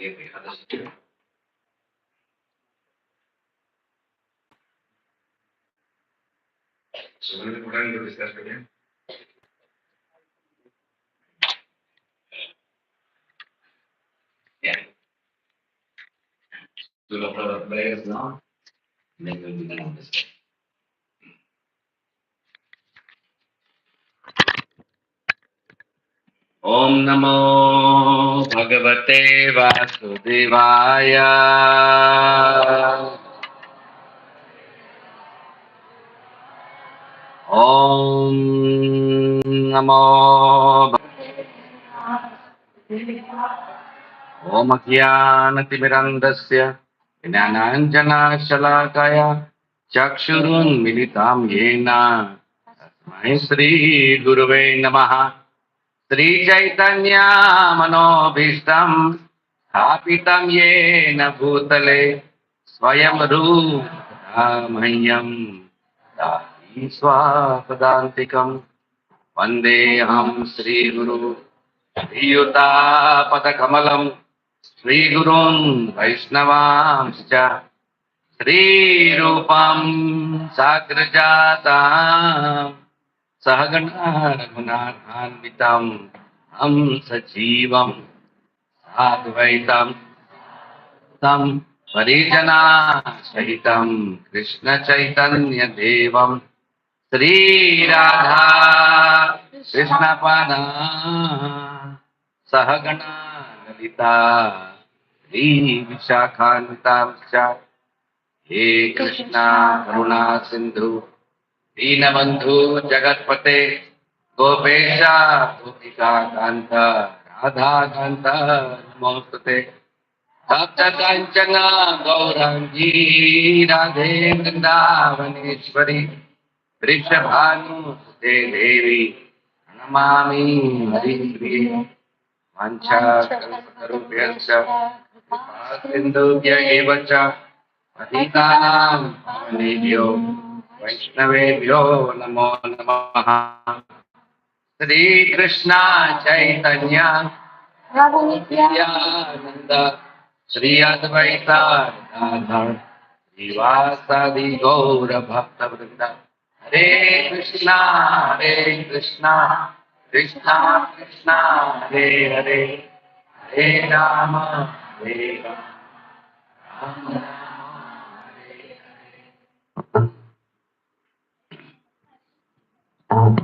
So when we put on to discuss again. Yeah. So the players now, then we'll begin on this. Om Namo Bhagavate Vasudevaya. Om Namo Om Ajnanatirandasya Jnananjana Shalakaya Chakshurun Militam Yena Tasmai Shri Gurave Namaha. Shri Chaitanya Manobhishtam Sthapitam Yena Bhutale Swayam Rupa Mahyam Dati Swapadantikam Vandeham Shri Guru Sriyuta Padakamalam Shri Gurun Vaishnavamscha Shri Rupam Sagrajatam Sahagana Raghunathanvitam Am Sajivam Advaitam Tam Parijana Sahitam Krishna Chaitanya Devam Sri Radha Krishna Pada Sahagana Lalita Sri Vishakhpriya He Krishna Karuna Sindhu Deenabandhu Jagatpate Gopesha Gopika Kanta Radha Kanta Namostate Sapta Kanchana Gaurangi Radhe Vrindavaneshwari Vrishabhanu Sute Devi Namami Hari Priya Mancha Kalpatarubhyascha Sindhubhya Evacha Patitanam Pavanebhyo Vaishnavebhyo Namo Namaha. Sri Krishna Chaitanya Prabhu Nityananda Sri Advaita Gadadhar Srivasadi Gaura Bhakta Vrinda Hare Krishna Krishna Krishna Hare Hare Hare Rama Hare Rama Rama Rama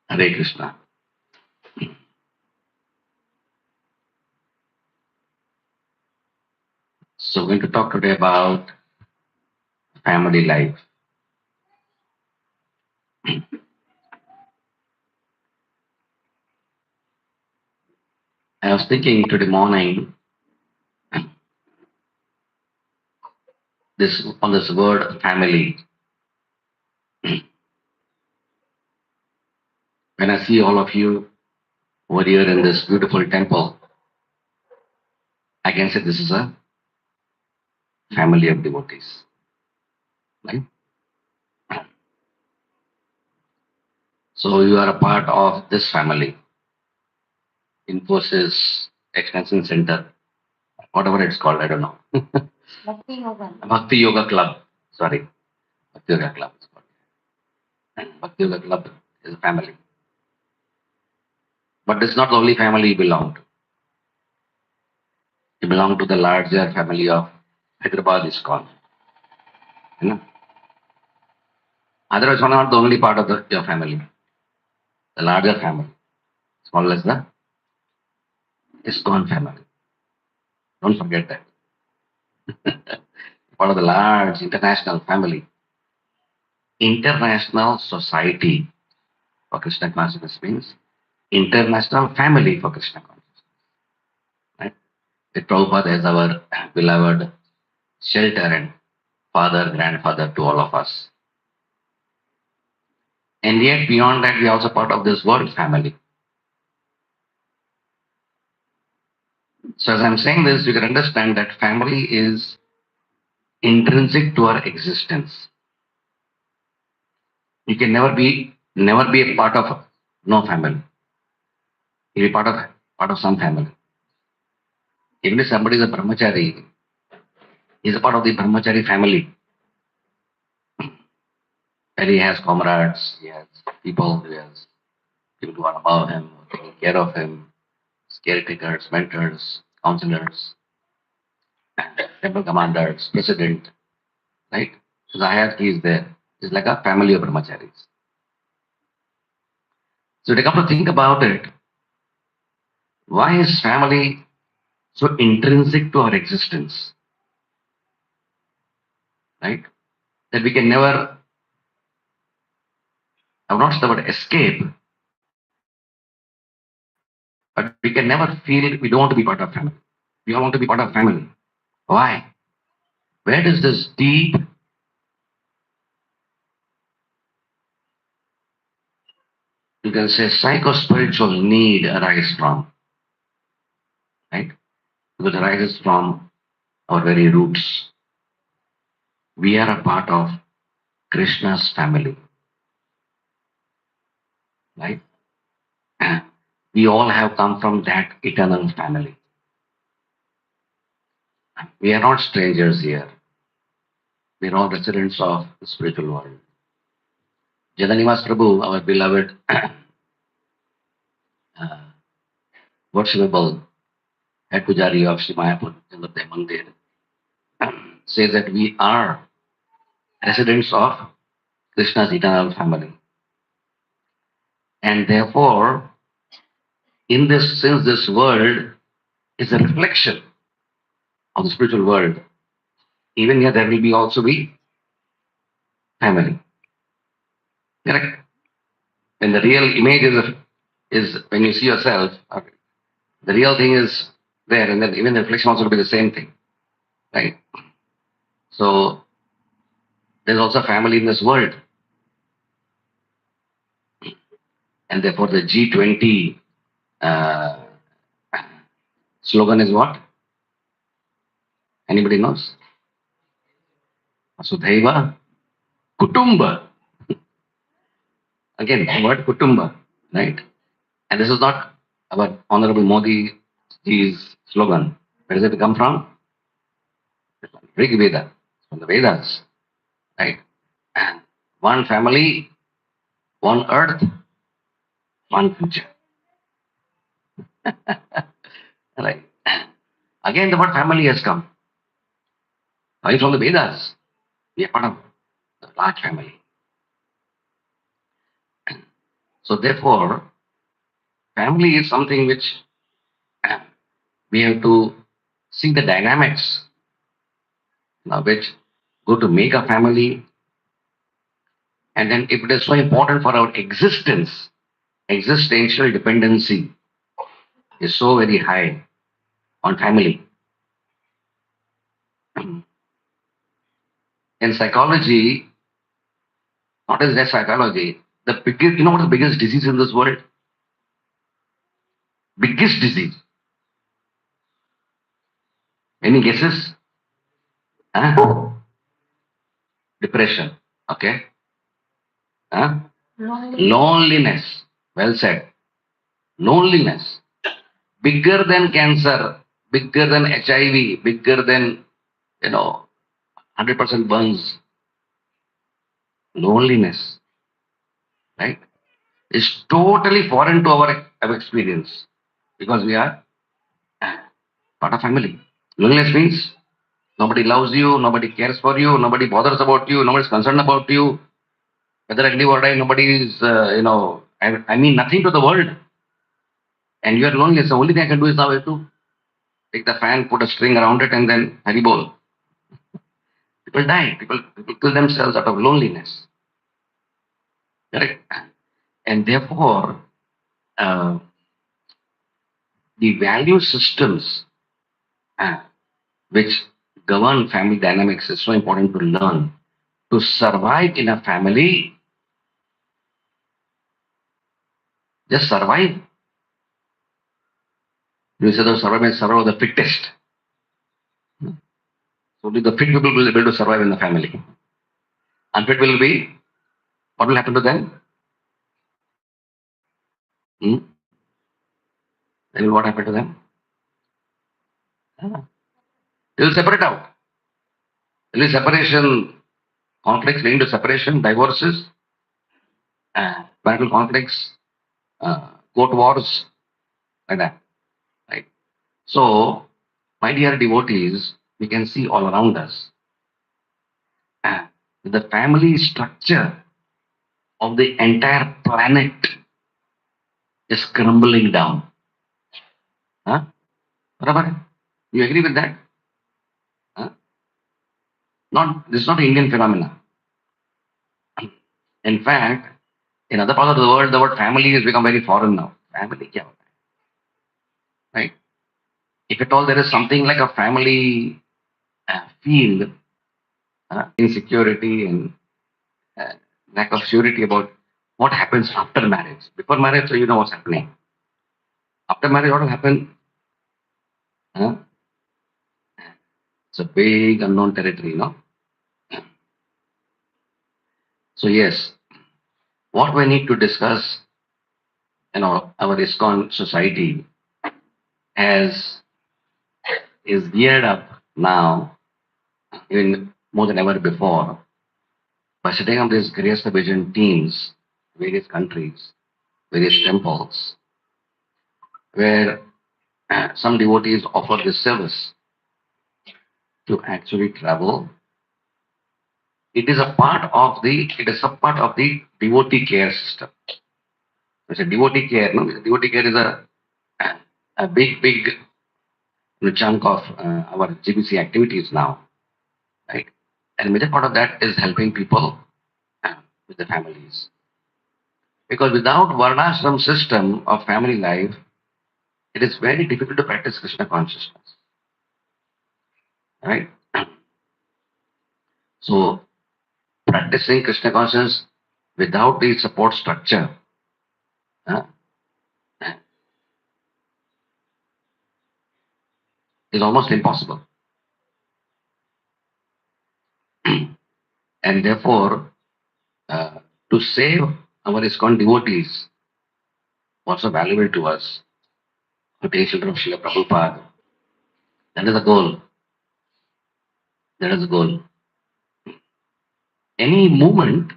Hare Krishna. So we're going to talk today about family life. I was thinking today morning on this word family. When I see all of you over here in this beautiful temple, I can say this is a family of devotees. Right? So you are a part of this family, Infosys Extension Center, whatever it's called, I don't know. Bhakti Yoga Club. Sorry, Bhakti Yoga Club is called. Bhakti Yoga Club is a family. But it's not the only family you belong to. You belong to the larger family of Hyderabad ISKCON. You know? Otherwise, one are not the only part of your family. The larger family, as well as the ISKCON family. Don't forget that. Part of the large international family. International Society for Krishna Consciousness means International Family for Krishna Consciousness. Right? The Prabhupada is our beloved shelter and father, grandfather to all of us. And yet, beyond that, we are also part of this world family. So, as I'm saying this, you can understand that family is intrinsic to our existence. You can never be a part of no family. You'll be part of some family. Even if somebody is a brahmachari, he's a part of the brahmachari family. And he has comrades, he has people who are above him, taking care of him, caretakers, mentors, counselors, temple commanders, president, right? So the hierarchy is there. It's like a family of brahmacharis. So they come to think about it. Why is family so intrinsic to our existence, right? That we can never, I'm not sure the word escape, but we can never feel we don't want to be part of family. We all want to be part of family. Why? Where does this deep, you can say, psycho-spiritual need arise from, right? Because it arises from our very roots. We are a part of Krishna's family, right? We all have come from that eternal family. We are not strangers here. We are all residents of the spiritual world. Jadanivas Prabhu, our beloved, worshipable head pujari of Sri Mayapur Jangatya Mandir, says that we are residents of Krishna's eternal family. And therefore, since this world is a reflection of the spiritual world, even here there will be also be family. Correct? When the real image is when you see yourself, okay, the real thing is there, and then even the reflection also will be the same thing, right? So there's also family in this world, and therefore the G20 uh, slogan is what? Anybody knows? Vasudhaiva Kutumba. Again, the word Kutumba, right? And this is not our Honorable Modi's slogan. Where does it come from? Rig Veda, from the Vedas, right? And one family, one earth, one future. Right? Again, the word family has come. Right from the Vedas. We are part of a large family. So therefore, family is something which we have to see the dynamics which go to make a family. And then if it is so important for our existence, existential dependency is so very high on family. In psychology, what is that psychology? The biggest, you know what the biggest disease in this world? Biggest disease. Any guesses? Huh? Depression. Okay. Huh? Loneliness. Well said. Loneliness. Bigger than cancer, bigger than HIV, bigger than, 100% burns. Loneliness. Right? Is totally foreign to our experience because we are part of family. Loneliness means nobody loves you, nobody cares for you, nobody bothers about you, nobody's concerned about you. Whether I live or die, nobody is, I mean nothing to the world. And you are lonely. So the only thing I can do is now I have to take the fan, put a string around it, and then haribol. People die. People kill themselves out of loneliness. Correct? And therefore, uh, the value systems uh, which govern family dynamics is so important to learn. To survive in a family, just survive. You say the survival of the fittest. So only the fit people will be able to survive in the family. Unfit will be What will happen to them? Hmm? Then what happened to them? Ah, they will separate out. There will be separation, conflicts leading to separation, divorces, marital conflicts, court wars, like that. Right? So, my dear devotees, we can see all around us uh, the family structure of the entire planet is crumbling down. Huh? Barabar? You agree with that? Huh? Not this is not an Indian phenomenon. In fact, in other parts of the world, the word family has become very foreign now. Family, kya hota hai? Right? If at all there is something like a family field, insecurity and uh, lack of surety about what happens after marriage. Before marriage, so you know what's happening. After marriage, what will happen? Huh? It's a big unknown territory, you know. So yes, what we need to discuss, our ISKCON society has is geared up now, even more than ever before, by setting up these Grihastha Vision teams, various countries, various temples, where some devotees offer this service to actually travel. It is a part of the devotee care system. It's a devotee care. No, devotee care is a big chunk of our GBC activities now, right? And a major part of that is helping people uh, with the families. Because without Varnashram system of family life, it is very difficult to practice Krishna consciousness, right? So practicing Krishna consciousness without the support structure uh, is almost impossible. And therefore, uh, to save our ISKCON devotees, what's so valuable to us, to take children of Srila Prabhupada, that is the goal. That is the goal. Any movement,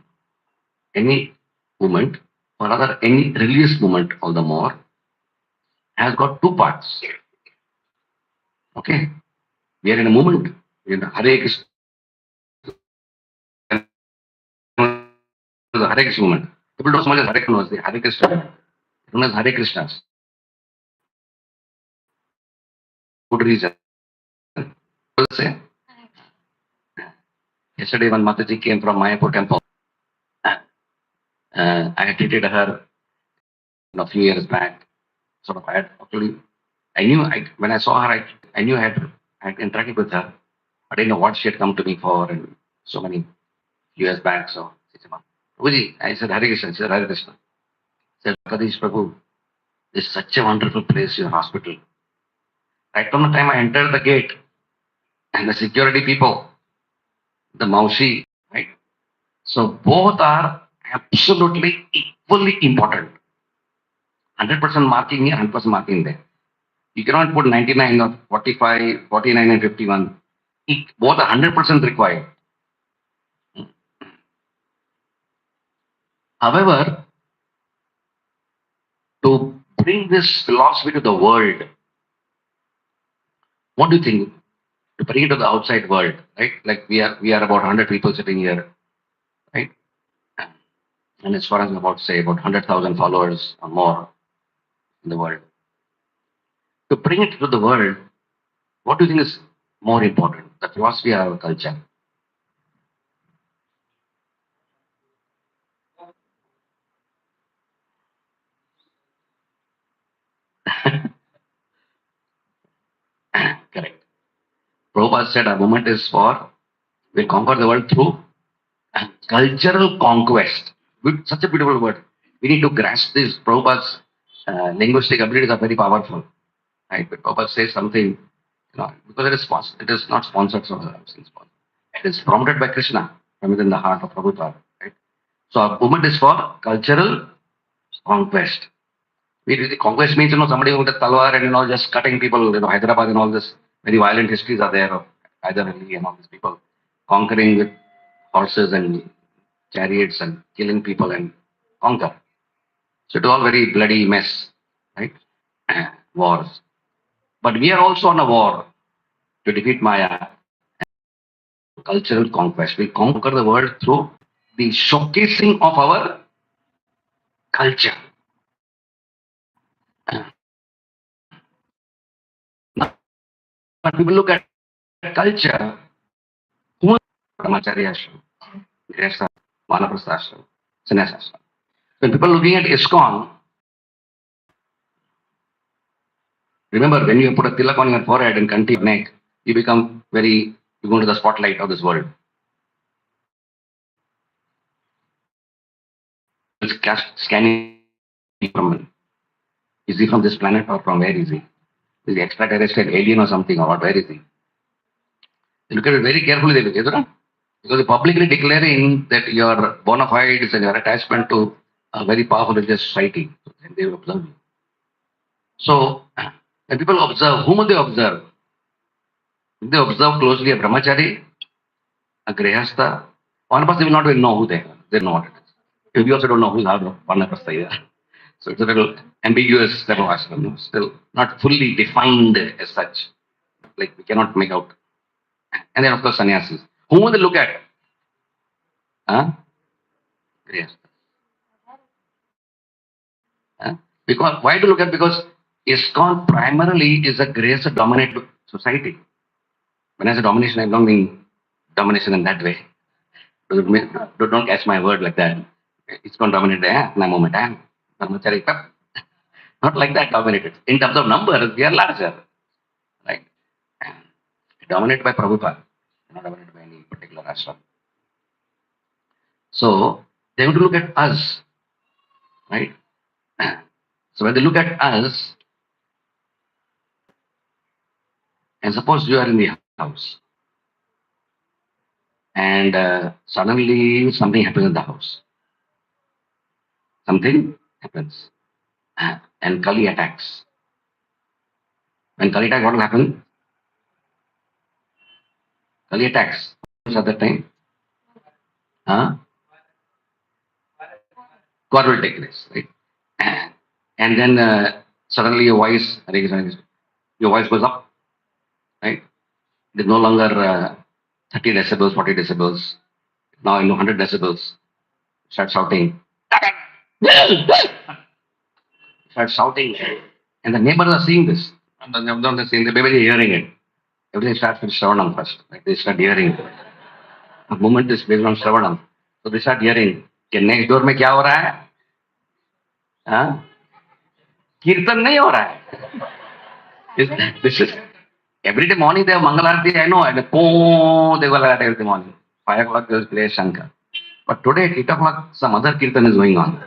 any movement, or rather any religious movement, all the more, has got two parts. Okay? We are in a movement. We are in the Hare Krishna, the Hare Krishna movement. People don't so much as Hare Krishna was the Hare Krishna movement. Known as Hare Krishnas. Good reason. People say, yesterday when Mataji came from Mayapur temple, I had treated her a few years back. Sort of, I had actually, when I saw her, I knew I had interacted with her. I didn't know what she had come to me for and so many years back. So, she said, Prabhuji, I said, Hare Krishna. She said, Hare Krishna. I said, Dwarakadeesh Prabhu, this is such a wonderful place, your hospital. Right from the time I entered the gate and the security people, the Maushi, right? So both are absolutely equally important. 100% marking here, 100% marking there. You cannot put 99 or 45, 49 and 51. Both are 100% required. However, to bring this philosophy to the world, what do you think? To bring it to the outside world, right? Like we are about 100 people sitting here, right? And as far as about say about 100,000 followers or more in the world. To bring it to the world, what do you think is more important, the philosophy or our culture? Correct. Prabhupada said our movement is for, we'll conquer the world through cultural conquest. Such a beautiful word. We need to grasp this. Prabhupada's linguistic abilities are very powerful. Right? But Prabhupada says something, because it is not sponsored, so it is prompted by Krishna from within the heart of Prabhupada. Right? So our movement is for cultural conquest. Conquest means, somebody with a talwar and, just cutting people, Hyderabad and all this very violent histories are there of Hyder Ali and all these people conquering with horses and chariots and killing people and conquer. So it was all very bloody mess, right? Wars. But we are also on a war to defeat Maya, cultural conquest. We conquer the world through the showcasing of our culture. But people look at culture, who Brahmacharya ashram, Grihastha, Vanaprastha ashram, Sannyasa ashram. When people looking at ISKCON, remember when you put a tilak on your forehead and continue your neck, you become you go into the spotlight of this world. It's scanning from, is he from this planet or from where is he? Is he extraterrestrial alien or something, or what? Where is he? They look at it very carefully, they look at it, because you're publicly declaring that your bona fides and your attachment to a very powerful religious society, and they will observe you. So, when people observe, whom will they observe? If they observe closely a brahmachari, a grihastha, one person will not even know who they are. They know what it is. We also don't know who's Vanaprastha either. So it's a little ambiguous type of ashram, still not fully defined as such. Like we cannot make out. And then of course sannyasis. Whom will they look at? Huh? Yes. Huh? Because why to look at? Because ISKCON primarily is a grace dominated society. When I say domination, I don't mean domination in that way. Don't catch my word like that. ISKCON dominated the moment. Brahmachari, not like that dominated. In terms of numbers, we are larger. Right? Dominated by Prabhupada, not dominated by any particular ashram. So they have to look at us, right? So when they look at us, and suppose you are in the house, and suddenly something happens in the house. Something happens, and Kali attacks. When Kali attacks, what will happen? Kali attacks. At that time, God will take place, right? And then suddenly your voice goes up, right? It is no longer 30 decibels, 40 decibels. Now 100 decibels. Start shouting. Start shouting. And the neighbors are seeing this. And they're seeing, the baby is hearing it. Everything starts with Shravanam first. Right? They start hearing. The moment is based on Shravanam. So they start hearing. कि next door में क्या हो रहा है? हाँ? कीर्तन नहीं हो रहा है. This is every day morning they have Mangal Arati, I know, and they will have every morning. 5 o'clock they will play Shankar. But today at 8 o'clock some other Kirtan is going on.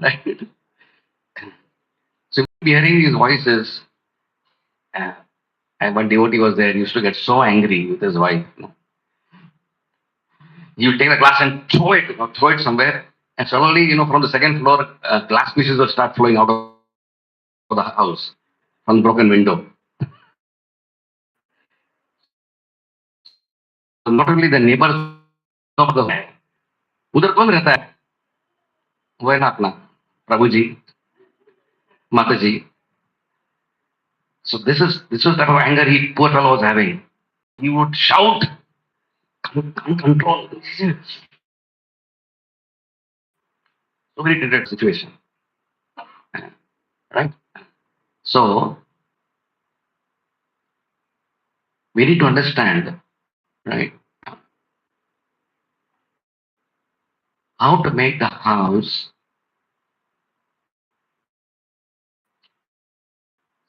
Right? So hearing these voices, and one devotee was there, he used to get so angry with his wife. He would take the glass and throw it somewhere, and suddenly, from the second floor, glass pieces will start flowing out of the house from the broken window. So not only the neighbors of the उधर कौन रहता है? वो है ना अपना प्रभु जी, माता जी. So this was the type of anger poor fellow was having. He would shout, control. So very difficult situation, right? So we need to understand, right, how to make the house.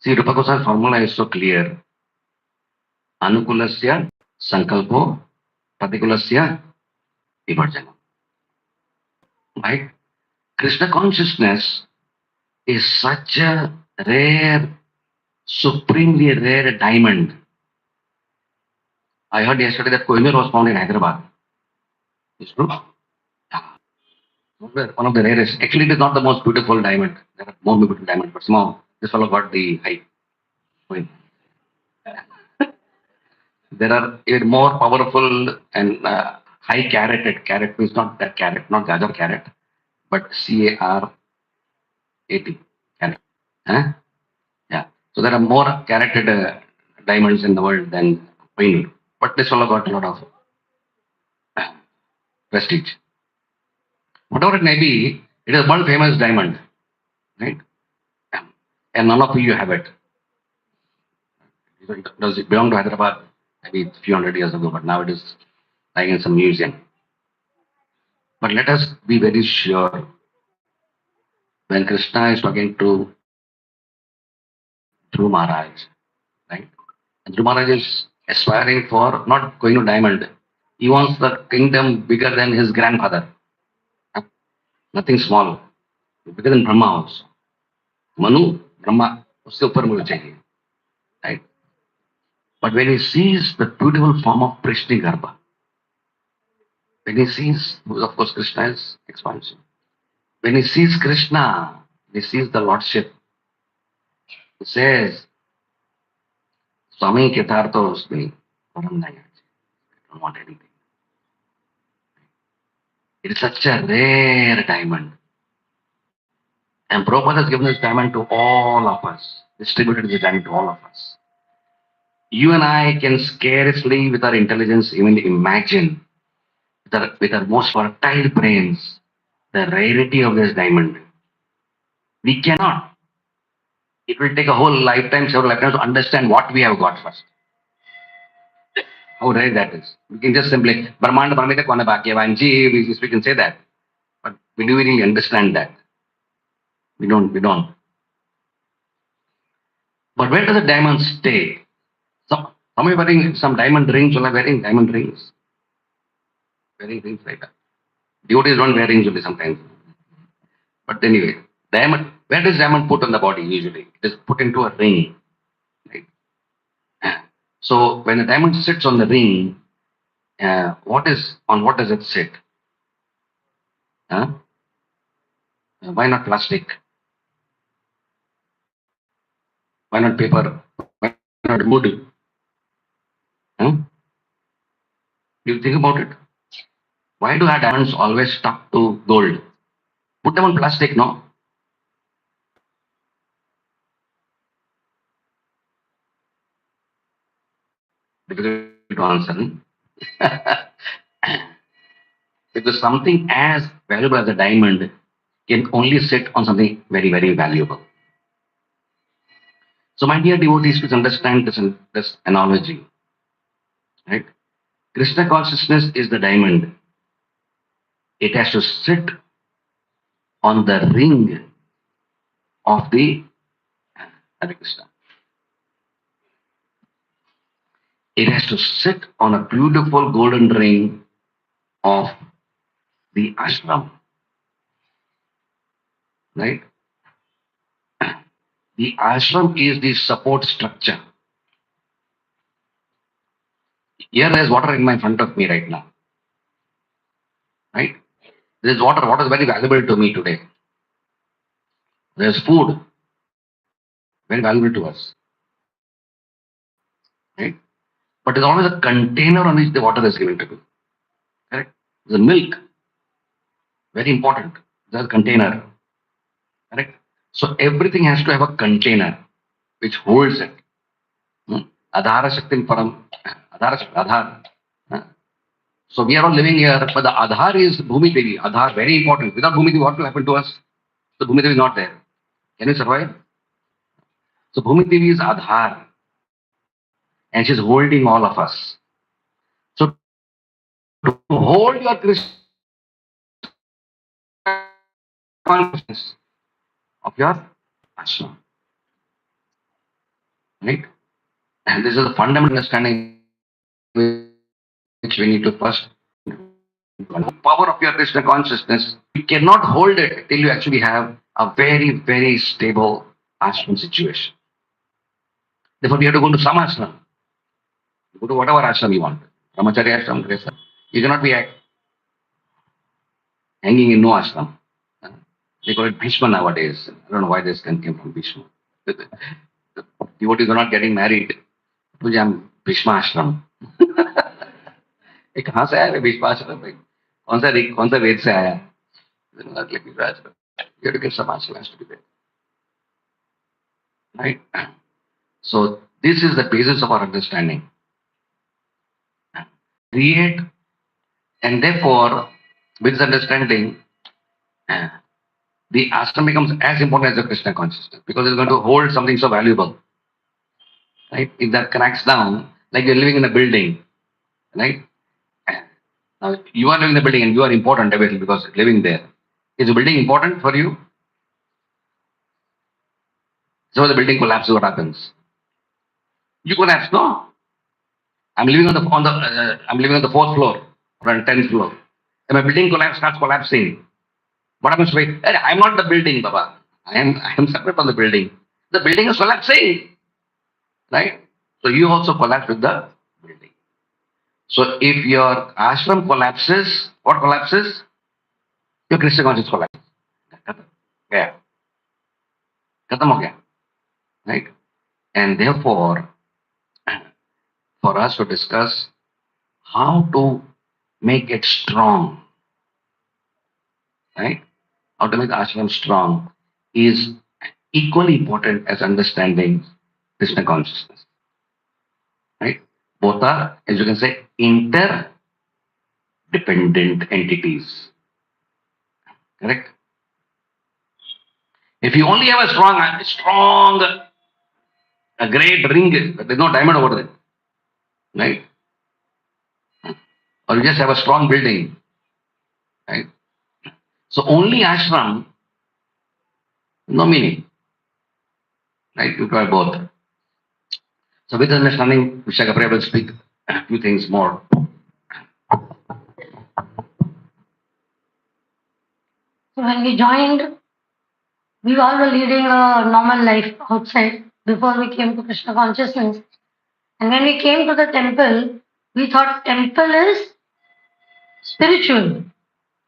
See, Rupa Goswami's formula is so clear. Anukulasya sankalpo patikulasya vivarjana. Right? Krishna consciousness is such a rare, supremely rare diamond. I heard yesterday that Kohinoor was found in Hyderabad. It's true. One of the rarest. Actually, it is not the most beautiful diamond. There are more beautiful diamonds, but somehow this fellow got the height. Wait. There are even more powerful and high carat. Carat means not that carat, not gajar carat, but CARAT. Carat. Huh? Yeah. So there are more carated diamonds in the world than Koinur. But this fellow got a lot of prestige. Whatever it may be, it is world famous diamond, right? And none of you have it. Does it belong to Hyderabad? Maybe a few hundred years ago, but now it is lying in some museum. But let us be very sure when Krishna is talking to Dhruv Maharaj, right? And Dhruv Maharaj is aspiring for not going to diamond. He wants the kingdom bigger than his grandfather. Huh? Nothing small, bigger than Brahma also. Manu, Brahma, उससे ऊपर मुझे चाहिए, right? But when he sees the beautiful form of Prishni Garbha, when he sees, of course, Krishna is expansion. When he sees Krishna, he sees the Lordship. He says, Swami Ketarto Usmi, I don't want anything. It is such a rare diamond. And Prabhupada has given this diamond to all of us, distributed this diamond to all of us. You and I can scarcely, with our intelligence, even imagine, with our most fertile brains, the rarity of this diamond. We cannot. It will take a whole lifetime, several lifetimes to understand what we have got first. How rare that is. We can just simply, Brahmanda Brahmita Kona Bhakyavanji, we can say that. But we do really understand that. We don't. But where does the diamond stay? Some are wearing some diamond rings, or are wearing diamond rings. Wearing rings like that. Devotees don't wear rings only sometimes. But anyway, diamond, where does diamond put on the body usually? It is put into a ring. Right? So when the diamond sits on the ring, what does it sit? Huh? Why not plastic? Why not paper? Why not wood? Huh? You think about it. Why do our diamonds always stuck to gold? Put them on plastic, no? Difficult to answer. Because something as valuable as a diamond can only sit on something very, very valuable. So, my dear devotees, please understand this analogy, right? Krishna consciousness is the diamond. It has to sit on the ring of the Hare Krishna. It has to sit on a beautiful golden ring of the ashram, right? The ashram is the support structure. Here there is water in my front of me right now, right? There is water. Water is very valuable to me today. There is food, very valuable to us, right? But there's always a container on which the water is given to me, correct? The milk, very important. There's a container, correct? So everything has to have a container which holds it. Hmm? Adhara Shakti Param, Adhar. Huh? So we are all living here, but the Adhar is Bhumi Devi. Adhar, very important. Without Bhumi Devi, what will happen to us? So Bhumi Devi is not there. Can you survive? So Bhumi Devi is Adhar, and she's holding all of us. So to hold your Krishna consciousness of your ashram, right? And this is a fundamental understanding which we need to first. The power of your Krishna consciousness, you cannot hold it till you actually have a very, very stable ashram situation. Therefore, we have to go to some ashram. Go to whatever ashram you want. Brahmacharya ashram, Gresa. You cannot be hanging in no ashram. Uh, They call it Bhishma nowadays. I don't know why this came from Bhishma. The devotees are not getting married. मुझे हम भीष्म आश्रम ये कहाँ से आया रे भीष्म आश्रम भाई कौन सा वेद से आया you have to get some ashram has to be there, right? So this is the basis of our understanding. Create, and therefore with this understanding, uh, the ashram becomes as important as the Krishna consciousness because it's going to hold something so valuable, right? If that cracks down, like you're living in a building, right? Now you are living in the building and you are important definitely because living there. Is the building important for you? So the building collapses, what happens? You collapse, no? I'm living on the fourth floor or on the 10th floor. And my building starts collapsing. What happens to me? Hey, I'm not the building, Baba. I am separate from the building. The building is collapsing, right? So you also collapse with the building. So if your ashram collapses, what collapses? Your Krishna consciousness collapses. Yeah. Khatam ho gaya. Right? And therefore, for us to discuss how to make it strong, right? How to make ashram strong is equally important as understanding Krishna consciousness, right? Both are, as you can say, interdependent entities, correct? If you only have a great ring, but there's no diamond over there, right? Or you just have a strong building, right? So only ashram, no meaning, right? You try both. So with understanding, Vishakhpriya will speak a few things more. So when we joined, we all were leading a normal life outside before we came to Krishna consciousness. And when we came to the temple, we thought temple is spiritual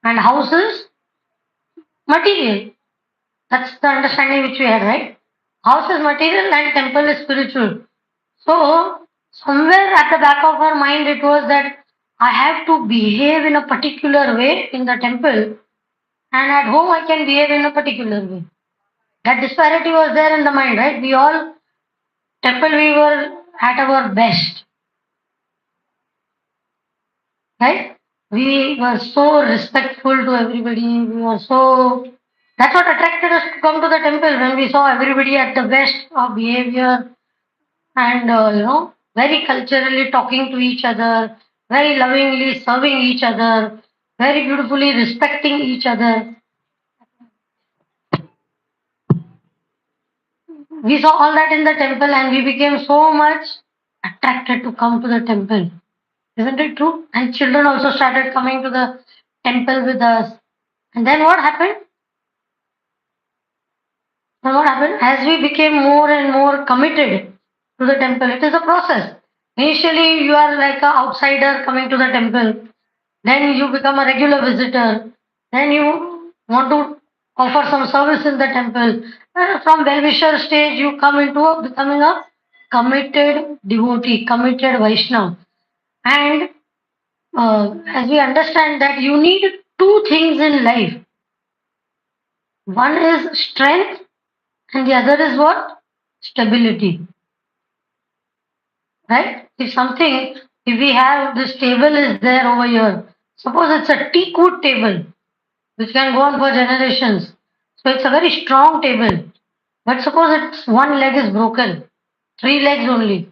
and house is material. That's the understanding which we had, right? House is material and temple is spiritual. So somewhere at the back of our mind it was that I have to behave in a particular way in the temple and at home I can behave in a particular way. That disparity was there in the mind, right? We all, temple, we were at our best, right? We were so respectful to everybody. We were so. That's what attracted us to come to the temple when we saw everybody at the best of behavior and, very culturally talking to each other, very lovingly serving each other, very beautifully respecting each other. We saw all that in the temple and we became so much attracted to come to the temple. Isn't it true? And children also started coming to the temple with us. And then what happened? As we became more and more committed to the temple, it is a process. Initially, you are like an outsider coming to the temple. Then you become a regular visitor. Then you want to offer some service in the temple. From well-wisher stage, you come into becoming a committed devotee, committed Vaishnava. And as we understand that you need two things in life. One is strength and the other is what? Stability. Right? If we have this table is there over here, suppose it's a teak wood table, which can go on for generations. So it's a very strong table. But suppose it's one leg is broken, three legs only.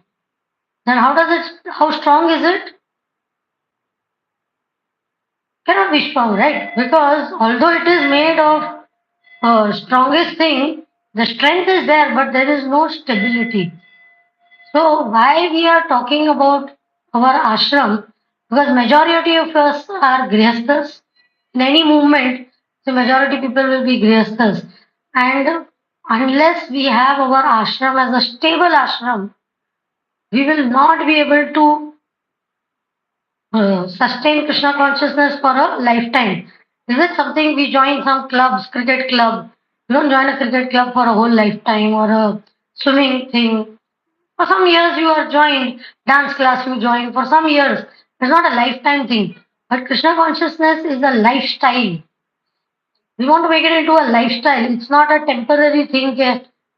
Then how strong is it? Cannot be strong, right? Because although it is made of strongest thing, the strength is there, but there is no stability. So why we are talking about our ashram? Because majority of us are grihasthas. In any movement, the majority people will be grihasthas. And unless we have our ashram as a stable ashram, we will not be able to sustain Krishna consciousness for a lifetime. Is it something we join some clubs, cricket club? You don't join a cricket club for a whole lifetime or a swimming thing. For some years you are joined, dance class you join for some years. It's not a lifetime thing. But Krishna consciousness is a lifestyle. We want to make it into a lifestyle. It's not a temporary thing.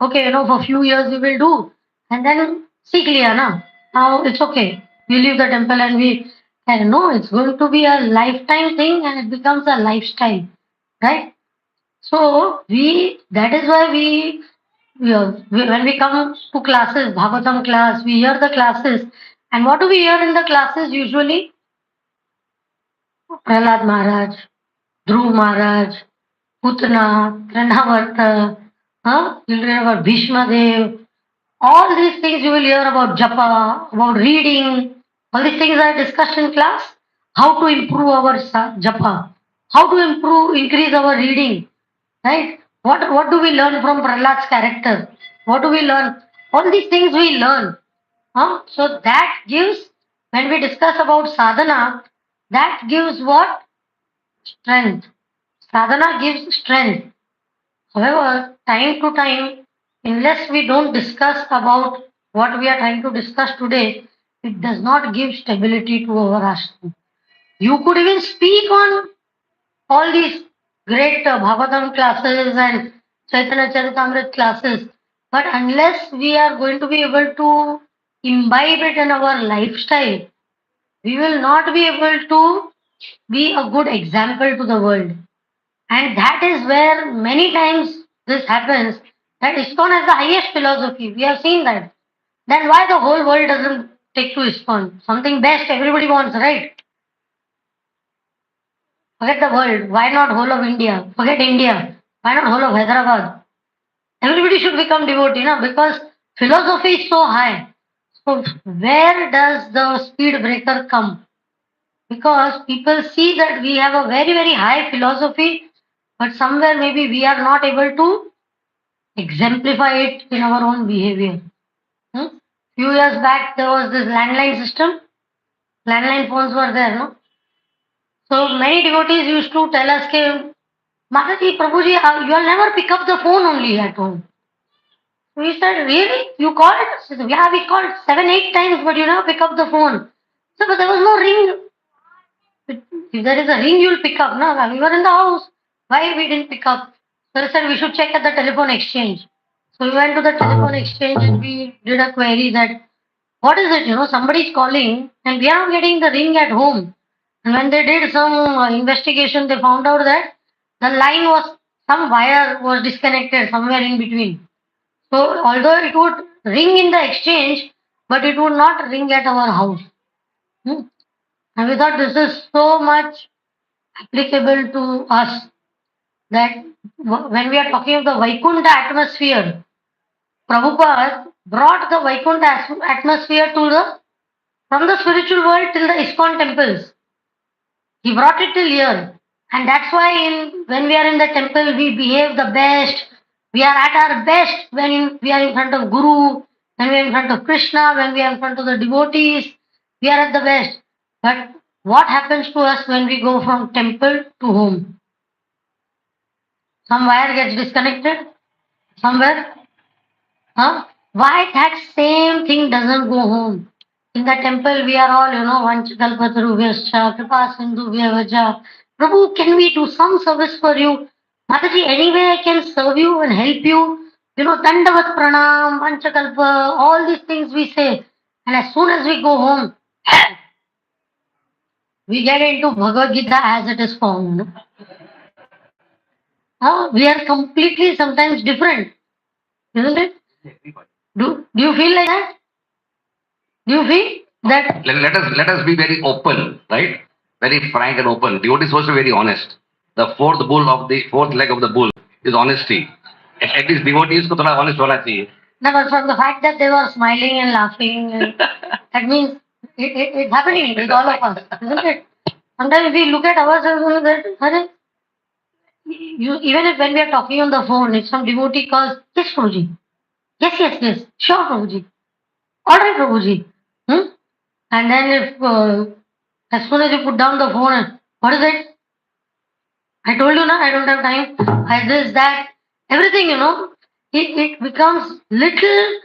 Okay, for few years we will do. And then see clear, na? Now it's okay. We leave the temple and and no, it's going to be a lifetime thing and it becomes a lifestyle. Right? So that is why when we come to classes, Bhagavatam class, we hear the classes. And what do we hear in the classes usually? Prahlad Maharaj, Dhruv Maharaj, Putna, Trinavarta, you'll hear about Bhishma Dev. All these things you will hear about japa, about reading. All these things are discussed in class. How to improve our japa, how to increase our reading, right? What do we learn from Prahlad's character? What do we learn? All these things we learn. So that gives, when we discuss about sadhana, that gives what? Strength. Sadhana gives strength. However, time to time, unless we don't discuss about what we are trying to discuss today, it does not give stability to our ashram. You could even speak on all these great Bhagavatam classes and Chaitanya Charitamrita classes, but unless we are going to be able to imbibe it in our lifestyle, we will not be able to be a good example to the world. And that is where many times this happens, that ISKCON has the highest philosophy. We have seen that. Then why the whole world doesn't take to ISKCON? Something best everybody wants, right? Forget the world. Why not whole of India? Forget India. Why not whole of Hyderabad? Everybody should become devotee, because philosophy is so high. So where does the speed breaker come? Because people see that we have a very, very high philosophy, but somewhere maybe we are not able to exemplify it in our own behavior. Few years back, there was this landline system. Landline phones were there, no? So many devotees used to tell us, Mataji, Prabhuji, you'll never pick up the phone only at home. We said, really? You called? She said, yeah, we called 7, 8 times, but you never pick up the phone. So, but there was no ring. If there is a ring, you'll pick up. No, we were in the house. Why we didn't pick up? So they said we should check at the telephone exchange. So we went to the telephone exchange and we did a query that what is it? Somebody's calling and we are not getting the ring at home. And when they did some investigation, they found out that the line was, some wire was disconnected somewhere in between. So although it would ring in the exchange, but it would not ring at our house. And we thought this is so much applicable to us that when we are talking of the Vaikuntha atmosphere, Prabhupada brought the Vaikuntha atmosphere from the spiritual world till the ISKCON temples. He brought it till here. And that's why when we are in the temple, we behave the best. We are at our best when we are in front of Guru, when we are in front of Krishna, when we are in front of the devotees. We are at the best. But what happens to us when we go from temple to home? Some wire gets disconnected somewhere. Why that same thing doesn't go home? In the temple, we are all, Vanchakalpatarubhyascha, Kripa Sindhubhyavaja. Prabhu, can we do some service for you? Mataji, anyway I can serve you and help you. Dandavat Pranam, Vanchakalpa, all these things we say. And as soon as we go home, we get into Bhagavad Gita as it is found. We are completely sometimes different, isn't it? Do you feel like that? Do you feel that? Let us be very open, right? Very frank and open. Devotee is supposed to be very honest. The fourth leg of the bull is honesty. At least devotees को थोड़ा honest होना चाहिए. No, but from the fact that they were smiling and laughing, that means it's happening with all of us, isn't it? Sometimes we look at ourselves and that, even if when we are talking on the phone, if some devotee calls, yes, Prabhuji, yes, sure, Prabhuji, all right, Prabhuji. And then if as soon as you put down the phone, what is it? I told you now, I don't have time. I this, that, everything, it becomes little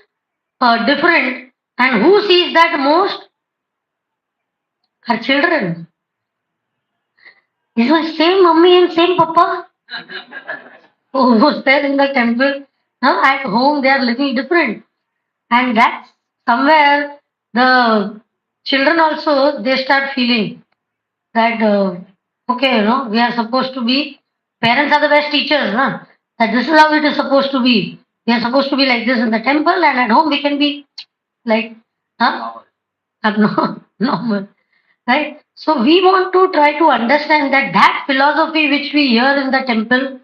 different. And who sees that most? Her children. Is my same mummy and same papa who was there in the temple. Now at home they are little different. And that's somewhere the children also they start feeling that okay, we are supposed to be parents are the best teachers, no? That this is how it is supposed to be. We are supposed to be like this in the temple, and at home we can be like huh? Normal, right? So we want to try to understand that philosophy which we hear in the temple,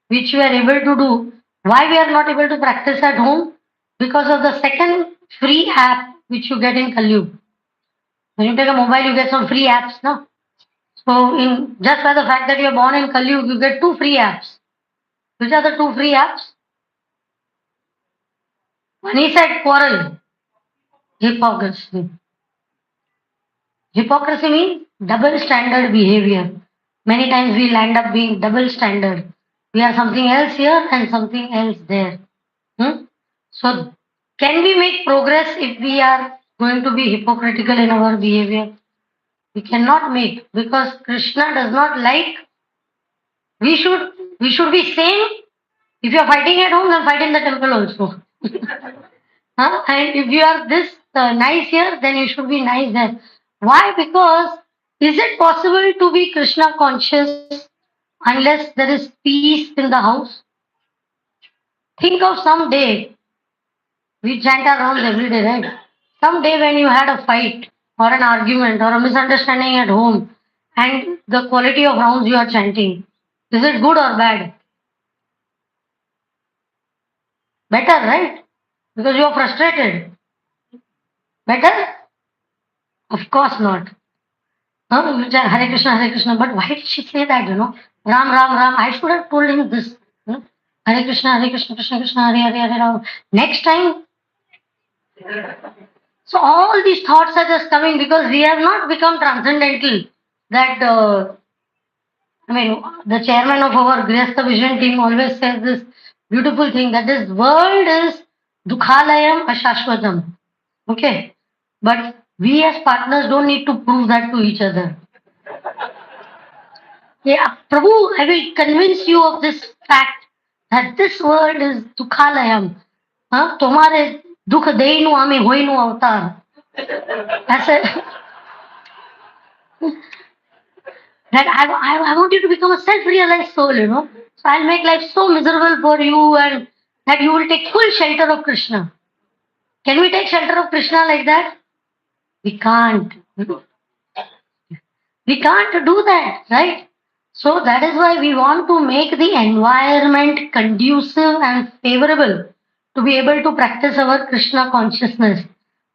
which we are able to do, why we are not able to practice at home? Because of the second free app which you get in Kalyug. When you take a mobile, you get some free apps, no? So, in just by the fact that you are born in Kalyug, you get two free apps. Which are the two free apps? One is said quarrel, hypocrisy. Hypocrisy means double standard behavior. Many times we land up being double standard. We are something else here and something else there. Hmm? So, can we make progress if we are going to be hypocritical in our behavior? We cannot make because Krishna does not like. We should be same. If you are fighting at home, then fight in the temple also. Huh? And if you are this nice here, then you should be nice there. Why? Because is it possible to be Krishna conscious unless there is peace in the house? Think of some day we chant our rounds every day, right? Some day when you had a fight or an argument or a misunderstanding at home, and the quality of rounds you are chanting, is it good or bad? Better, right? Because you are frustrated. Better? Of course not. Huh? You chant Hare Krishna, but why did she say that, Ram, Ram, Ram. I should have told him this. Hare Krishna, Krishna Krishna, Hare Hare, Hare Ram. Next time, so all these thoughts are just coming because we have not become transcendental. That the chairman of our Grihastha Vision team always says this beautiful thing that this world is Dukhalayam Ashashwatam. Okay, but we as partners don't need to prove that to each other. Yeah, Prabhu, I will convince you of this fact that this world is Dukhalayam. तुम्हारे दुख देनु आमी होइनु अवतार. ऐसे that I want you to become a self-realized soul, So I'll make life so miserable for you and that you will take full shelter of Krishna. Can we take shelter of Krishna like that? We can't. We can't do that, right? So that is why we want to make the environment conducive and favorable to be able to practice our Krishna consciousness.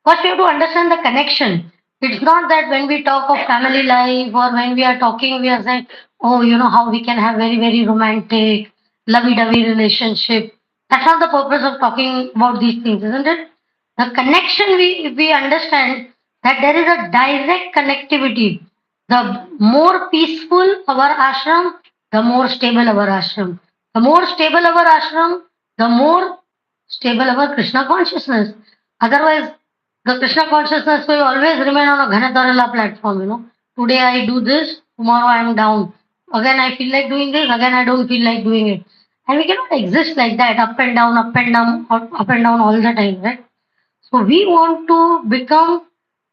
First, we have to understand the connection. It's not that when we talk of family life or when we are talking, we are saying, oh, how we can have very, very romantic, lovey-dovey relationship. That's not the purpose of talking about these things, isn't it? The connection, we understand that there is a direct connectivity. The more peaceful our ashram, the more stable our ashram. The more stable our ashram, the more stable our Krishna consciousness. Otherwise, the Krishna consciousness will always remain on a Ghanatarala platform, Today I do this, tomorrow I am down. Again I feel like doing this, again I don't feel like doing it. And we cannot exist like that, up and down, up and down, up and down all the time, right? So we want to become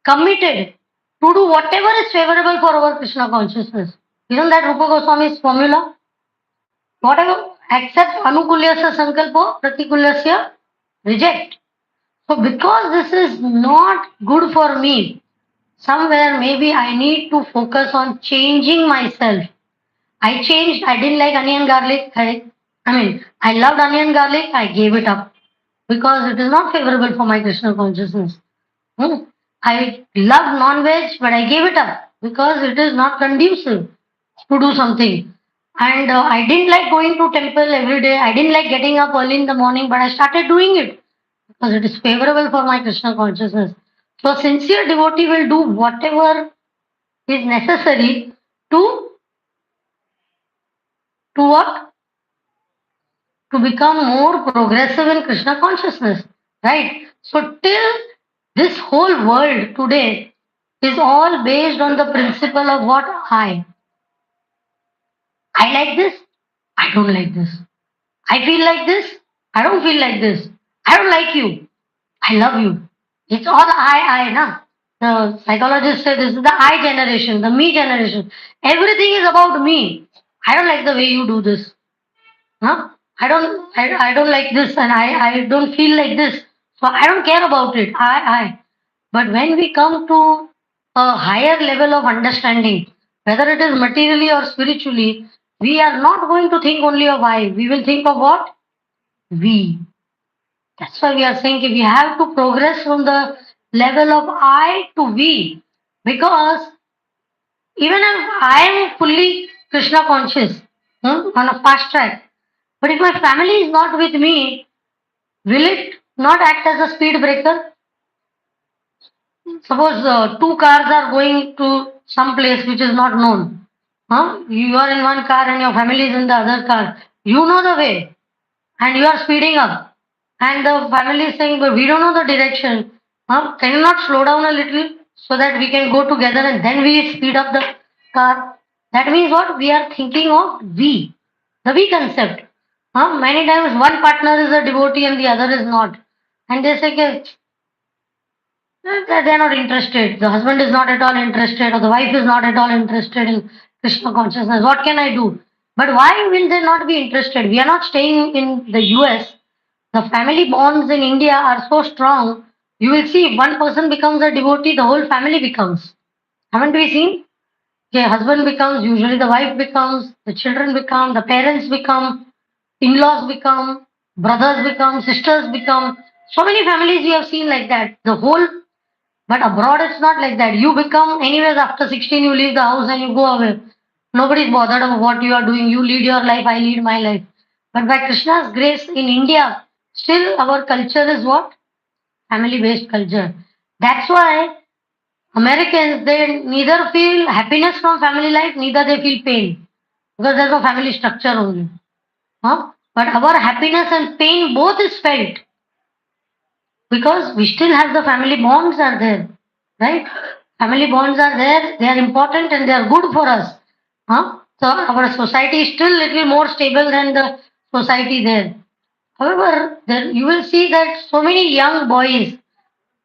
committed to do whatever is favorable for our Krishna consciousness. Isn't that Rupa Goswami's formula? Whatever, accept anukulyasya sankalpo, pratikulyasya reject. So because this is not good for me, somewhere maybe I need to focus on changing myself. I changed, I didn't like onion garlic. I loved onion garlic, I gave it up because it is not favorable for my Krishna consciousness. I love non-veg, but I gave it up because it is not conducive to do something. And I didn't like going to temple every day. I didn't like getting up early in the morning, but I started doing it because it is favorable for my Krishna consciousness. So sincere devotee will do whatever is necessary to To what? To become more progressive in Krishna consciousness, right? So till this whole world today is all based on the principle of what I like this, I don't like this. I feel like this, I don't feel like this. I don't like you, I love you. It's all na. The psychologists say this is the I generation, the me generation. Everything is about me. I don't like the way you do this. Huh? I don't like this and I don't feel like this. So I don't care about it. I. But when we come to a higher level of understanding, whether it is materially or spiritually, we are not going to think only of I. We will think of what? We. That's why we are saying we have to progress from the level of I to we. Because even if I am fully Krishna conscious on a fast track, but if my family is not with me, will it not act as a speed breaker? Suppose two cars are going to some place which is not known. You are in one car and your family is in the other car. You know the way and you are speeding up. And the family is saying, but we don't know the direction. Can you not slow down a little so that we can go together and then we speed up the car? That means what? We are thinking of we, the we concept. Many times one partner is a devotee and the other is not. And they say, "Okay, they're not interested. The husband is not at all interested, or the wife is not at all interested in Krishna consciousness. What can I do?" But why will they not be interested? We are not staying in the US. The family bonds in India are so strong. You will see if one person becomes a devotee, the whole family becomes. Haven't we seen? Okay, husband becomes, usually the wife becomes, the children become, the parents become, in-laws become, brothers become, sisters become. So many families we have seen like that. The whole, but abroad it's not like that. You become, anyways, after 16, you leave the house and you go away. Nobody's bothered about what you are doing. You lead your life, I lead my life. But by Krishna's grace in India, still our culture is what? Family based culture. That's why Americans, they neither feel happiness from family life, neither they feel pain. Because there's a family structure only. But our happiness and pain both is felt because we still have the family bonds are there, right? Family bonds are there, they are important and they are good for us. So our society is still little more stable than the society there. However, there you will see that so many young boys,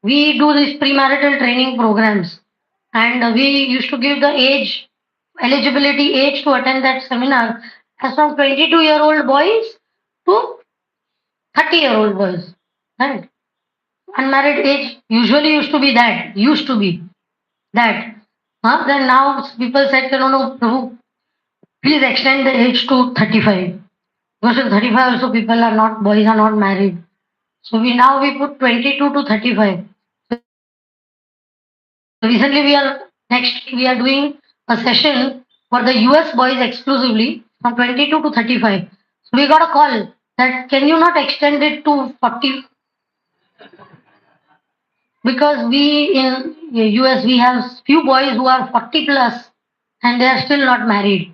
we do these premarital training programs, and we used to give the age, eligibility age to attend that seminar as from 22-year-old boys to 30-year-old boys. Right? Unmarried age usually used to be that. Then now people said, no, no, Prabhu, please extend the age to 35. Because at 35 also people are not, boys are not married. So we put 22 to 35. So recently next week we are doing a session for the US boys exclusively from 22 to 35. So we got a call that can you not extend it to 40? Because we in US we have few boys who are 40 plus and they are still not married.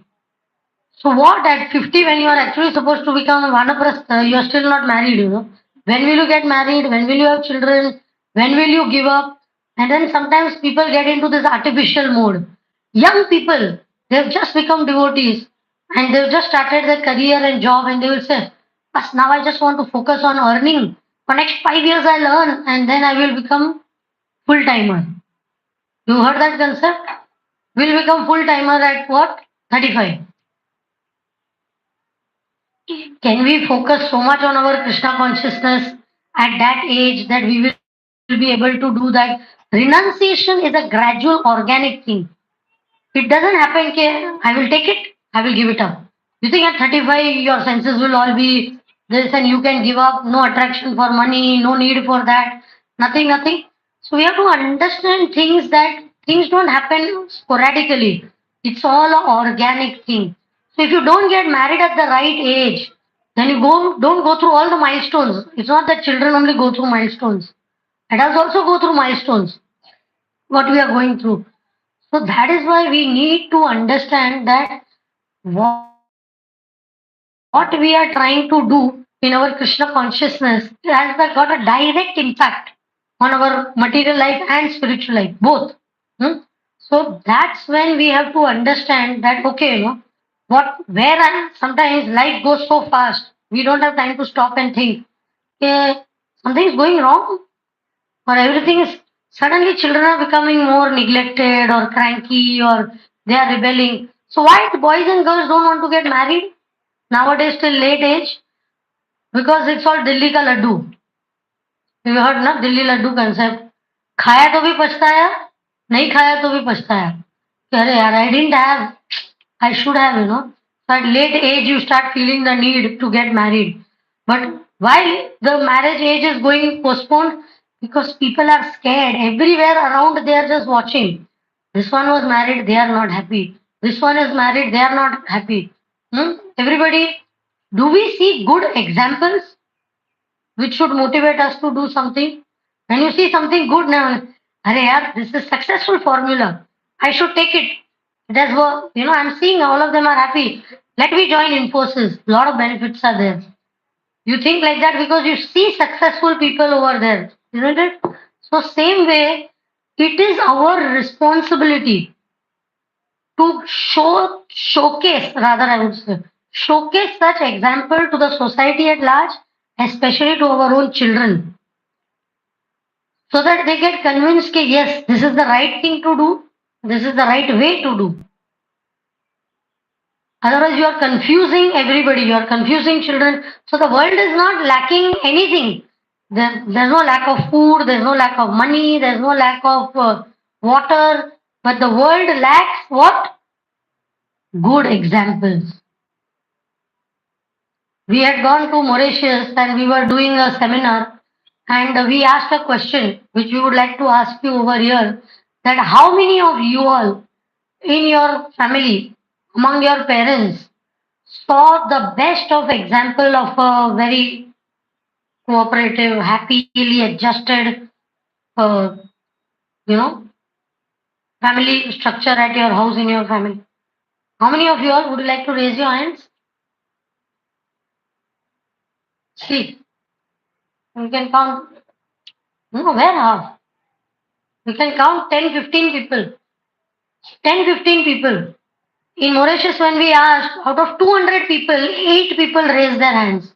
So what at 50 when you are actually supposed to become a vanaprastha, you are still not married, When will you get married? When will you have children? When will you give up? And then sometimes people get into this artificial mode. Young people, they've just become devotees and they've just started their career and job and they will say, "Bas, now I just want to focus on earning. For next 5 years I'll earn and then I will become full timer." You heard that concept? Will become full timer at what? 35. Can we focus so much on our Krishna consciousness at that age that we will be able to do that? Renunciation is a gradual organic thing. It doesn't happen, I will take it, I will give it up. You think at 35 your senses will all be this and you can give up, no attraction for money, no need for that, nothing. So we have to understand things that things don't happen sporadically. It's all an organic thing. So if you don't get married at the right age, then you don't go through all the milestones. It's not that children only go through milestones. Adults also go through milestones, what we are going through. So that is why we need to understand that what what we are trying to do in our Krishna consciousness has got a direct impact on our material life and spiritual life, both. Hmm? So that's when we have to understand that, okay, where sometimes life goes so fast, we don't have time to stop and think, something is going wrong, or everything is suddenly children are becoming more neglected or cranky or they are rebelling. So why the boys and girls don't want to get married nowadays till late age? Because it's all Delhi ka laddu. You heard ना Delhi Laddu concept. खाया तो भी पछताया, नहीं खाया तो भी पछताया कि अरे यार I didn't have, I should have, so at late age you start feeling the need to get married. But why the marriage age is going postponed? Because people are scared. Everywhere around they are just watching. This one was married, they are not happy. This one is married, they are not happy. Everybody, do we see good examples which should motivate us to do something? When you see something good now, Arey yaar, this is successful formula. I should take it. It has worked. I'm seeing all of them are happy. Let me join Infosys. A lot of benefits are there. You think like that because you see successful people over there, isn't it? So same way, it is our responsibility to showcase, rather I would say, showcase such example to the society at large, especially to our own children, so that they get convinced that yes, this is the right thing to do, this is the right way to do. Otherwise, you are confusing everybody, you are confusing children. So the world is not lacking anything. There's no lack of food, there's no lack of money, there's no lack of water, but the world lacks what? Good examples. We had gone to Mauritius and we were doing a seminar, and we asked a question which we would like to ask you over here, that how many of you all in your family, among your parents, saw the best of example of a very cooperative, happily adjusted, uh, you know, family structure at your house in your family? How many of you all would like to raise your hands? See, we can count. No, where half? We can count 10, 15 people. 10, 15 people. In Mauritius, when we asked, out of 200 people, 8 people raised their hands.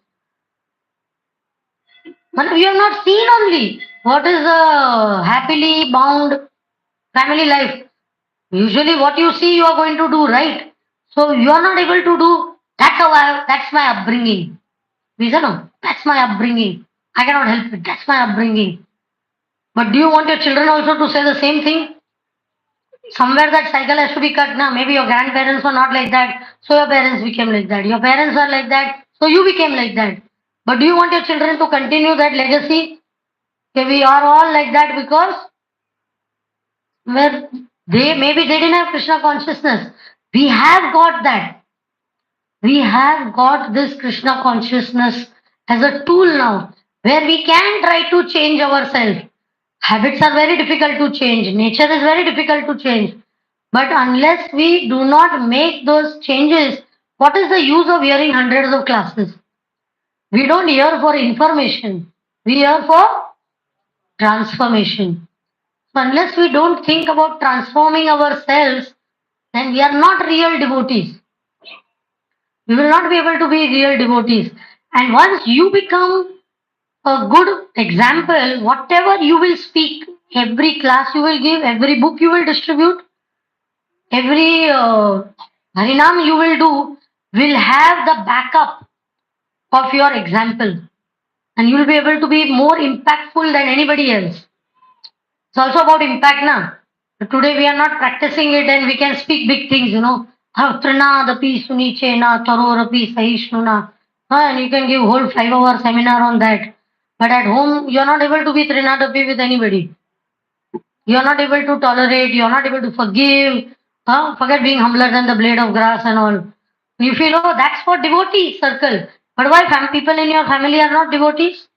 But we have not seen only what is a happily bound family life. Usually, what you see, you are going to do, right? So you are not able to do. That's my upbringing. Reason? No, that's my upbringing. I cannot help it. That's my upbringing. But do you want your children also to say the same thing? Somewhere that cycle has to be cut now. Maybe your grandparents were not like that, so your parents became like that. Your parents were like that, so you became like that. But do you want your children to continue that legacy? Okay, we are all like that because where they didn't have Krishna consciousness. We have got that. We have got this Krishna consciousness as a tool now where we can try to change ourselves. Habits are very difficult to change. Nature is very difficult to change. But unless we do not make those changes, what is the use of hearing hundreds of classes? We don't hear for information. We hear for transformation. So unless we don't think about transforming ourselves, then we are not real devotees. We will not be able to be real devotees. And once you become a good example, whatever you will speak, every class you will give, every book you will distribute, every harinam you will do, will have the backup of your example. And you will be able to be more impactful than anybody else. It's also about impact now. Today we are not practicing it and we can speak big things. Trinadapi sunichena tarorapi sahishnuna. And you can give whole 5-hour seminar on that. But at home, you are not able to be Trinadapi with anybody. You are not able to tolerate, you are not able to forgive. Forget being humbler than the blade of grass and all. You feel, oh, that's for devotee circle. But why people in your family are not devotees?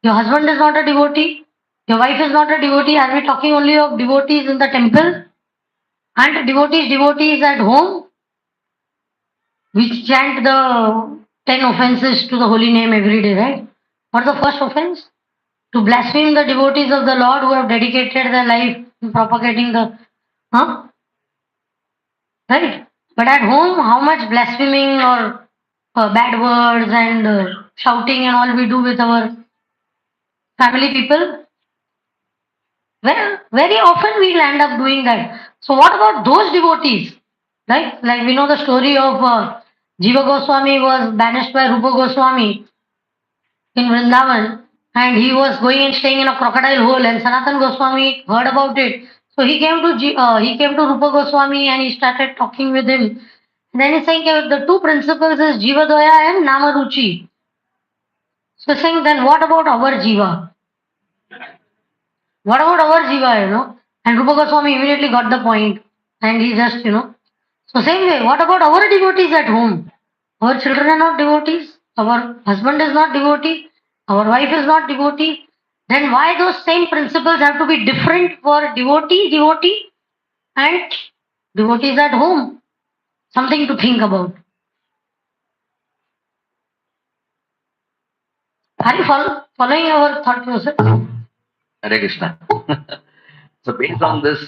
Your husband is not a devotee. Your wife is not a devotee. Are we talking only of devotees in the temple? And devotees at home, which chant the 10 offenses to the holy name every day, right? What's the first offense? To blaspheme the devotees of the Lord who have dedicated their life in propagating the, huh? Right? But at home, how much blaspheming or bad words and shouting and all we do with our family people? Well, very often we'll end up doing that. So what about those devotees? Right? Like we know the story of Jiva Goswami was banished by Rupa Goswami in Vrindavan, and he was going and staying in a crocodile hole, and Sanatan Goswami heard about it. So he came to Rupa Goswami and he started talking with him. Then he's saying the two principles is Jiva Daya and Namaruchi. So saying then what about our Jiva? What about our Jiva, And Rupa Goswami immediately got the point and he just. So same way, what about our devotees at home? Our children are not devotees. Our husband is not devotee. Our wife is not devotee. Then why those same principles have to be different for devotee, and devotees at home? Something to think about. Are you following our thought process? Hare Krishna. So based on this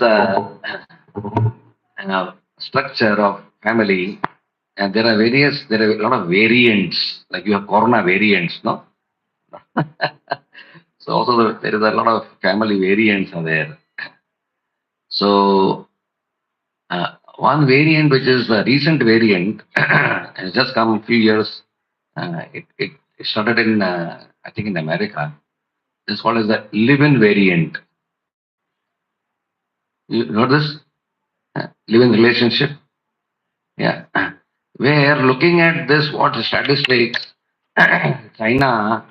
structure of family, and there are a lot of variants, like you have corona variants, no? So also there is a lot of family variants are there. So one variant, which is a recent variant, has just come a few years. It started in I think in America. It's called as the live-in variant. You know this live-in relationship? Yeah. Where looking at this, what the statistics, China,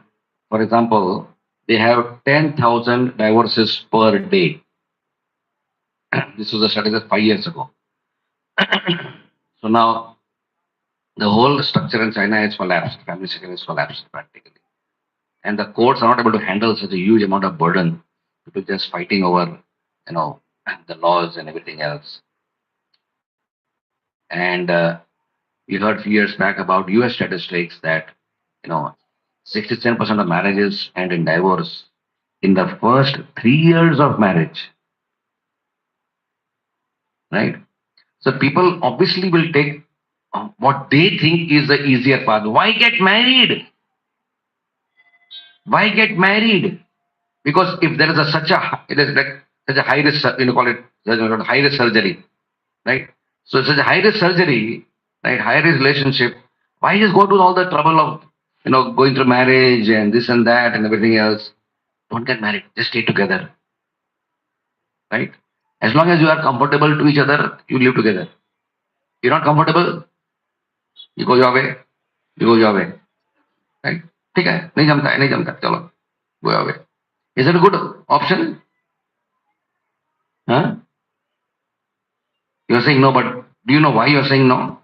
for example, they have 10,000 divorces per day. This was a statistic 5 years ago. So now the whole structure in China is collapsed. Family system is collapsed practically. And the courts are not able to handle such a huge amount of burden. People just fighting over, the laws and everything else. And we heard a few years back about US statistics that, you know, 67% of marriages end in divorce in the first 3 years of marriage, right? So people obviously will take what they think is the easier path. Why get married? Why get married? Because if there is it is like such a high risk, call it high risk surgery, right? So it's such a high risk surgery, right? High risk relationship. Why just go to all the trouble of, going through marriage and this and that and everything else? Don't get married. Just stay together, right? As long as you are comfortable to each other, you live together. You're not comfortable, you go your way, you go your way, right? ठीक है नहीं जमता चलो go your way. Is it a good option? Huh? You're saying no, but do you know why you're saying no?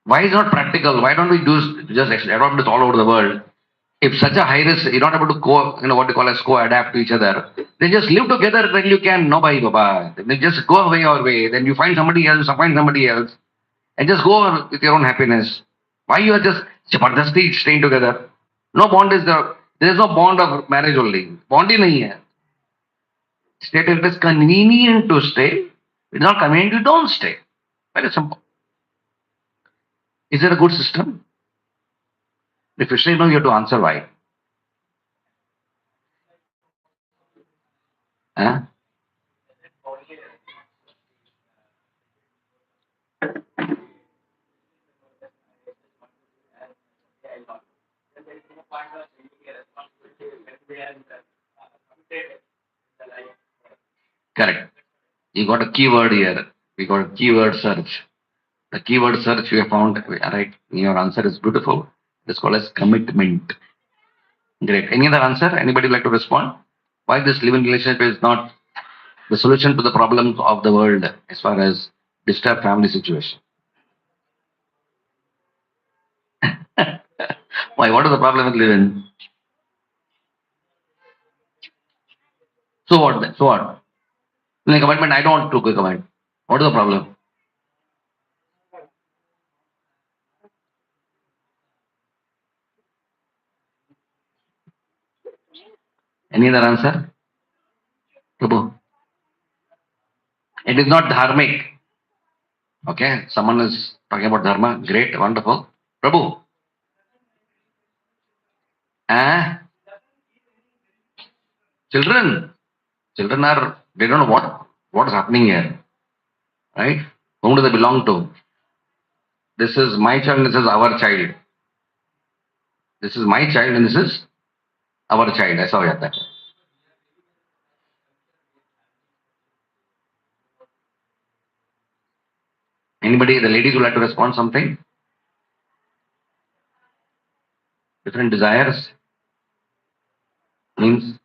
Why is it not practical? Why don't we just adopt this all over the world? If such a high risk, you're not able to what you call as co-adapt to each other, then just live together when you can. No, bhai, baba. Then just go away your way. Then you find somebody else, and just go on with your own happiness. Why you are just jabardasti staying together? No bond is there. There is no bond of marriage only. Bond ही नहीं है. Stay till it is convenient to stay. It's not convenient, you don't stay. Very simple. Is it a good system? If you say no, you have to answer why. Huh? Correct. You got a keyword here. We got a keyword search. The keyword search we have found, right? Your answer is beautiful. It's called as commitment. Great. Any other answer? Anybody like to respond? Why this living relationship is not the solution to the problems of the world as far as disturbed family situation? Why? What is the problem with living? So what then? So what? Like commitment, I don't want to comment. What is the problem? Any other answer? Prabhu. It is not dharmic. Okay, someone is talking about dharma. Great, wonderful. Prabhu. Ah, children. Children are, they don't know what is happening here. Right? Whom do they belong to? This is my child, this is our child. This is my child and this is our child. ऐसा हो जाता है. Anybody, the ladies would like to respond something? Different desires means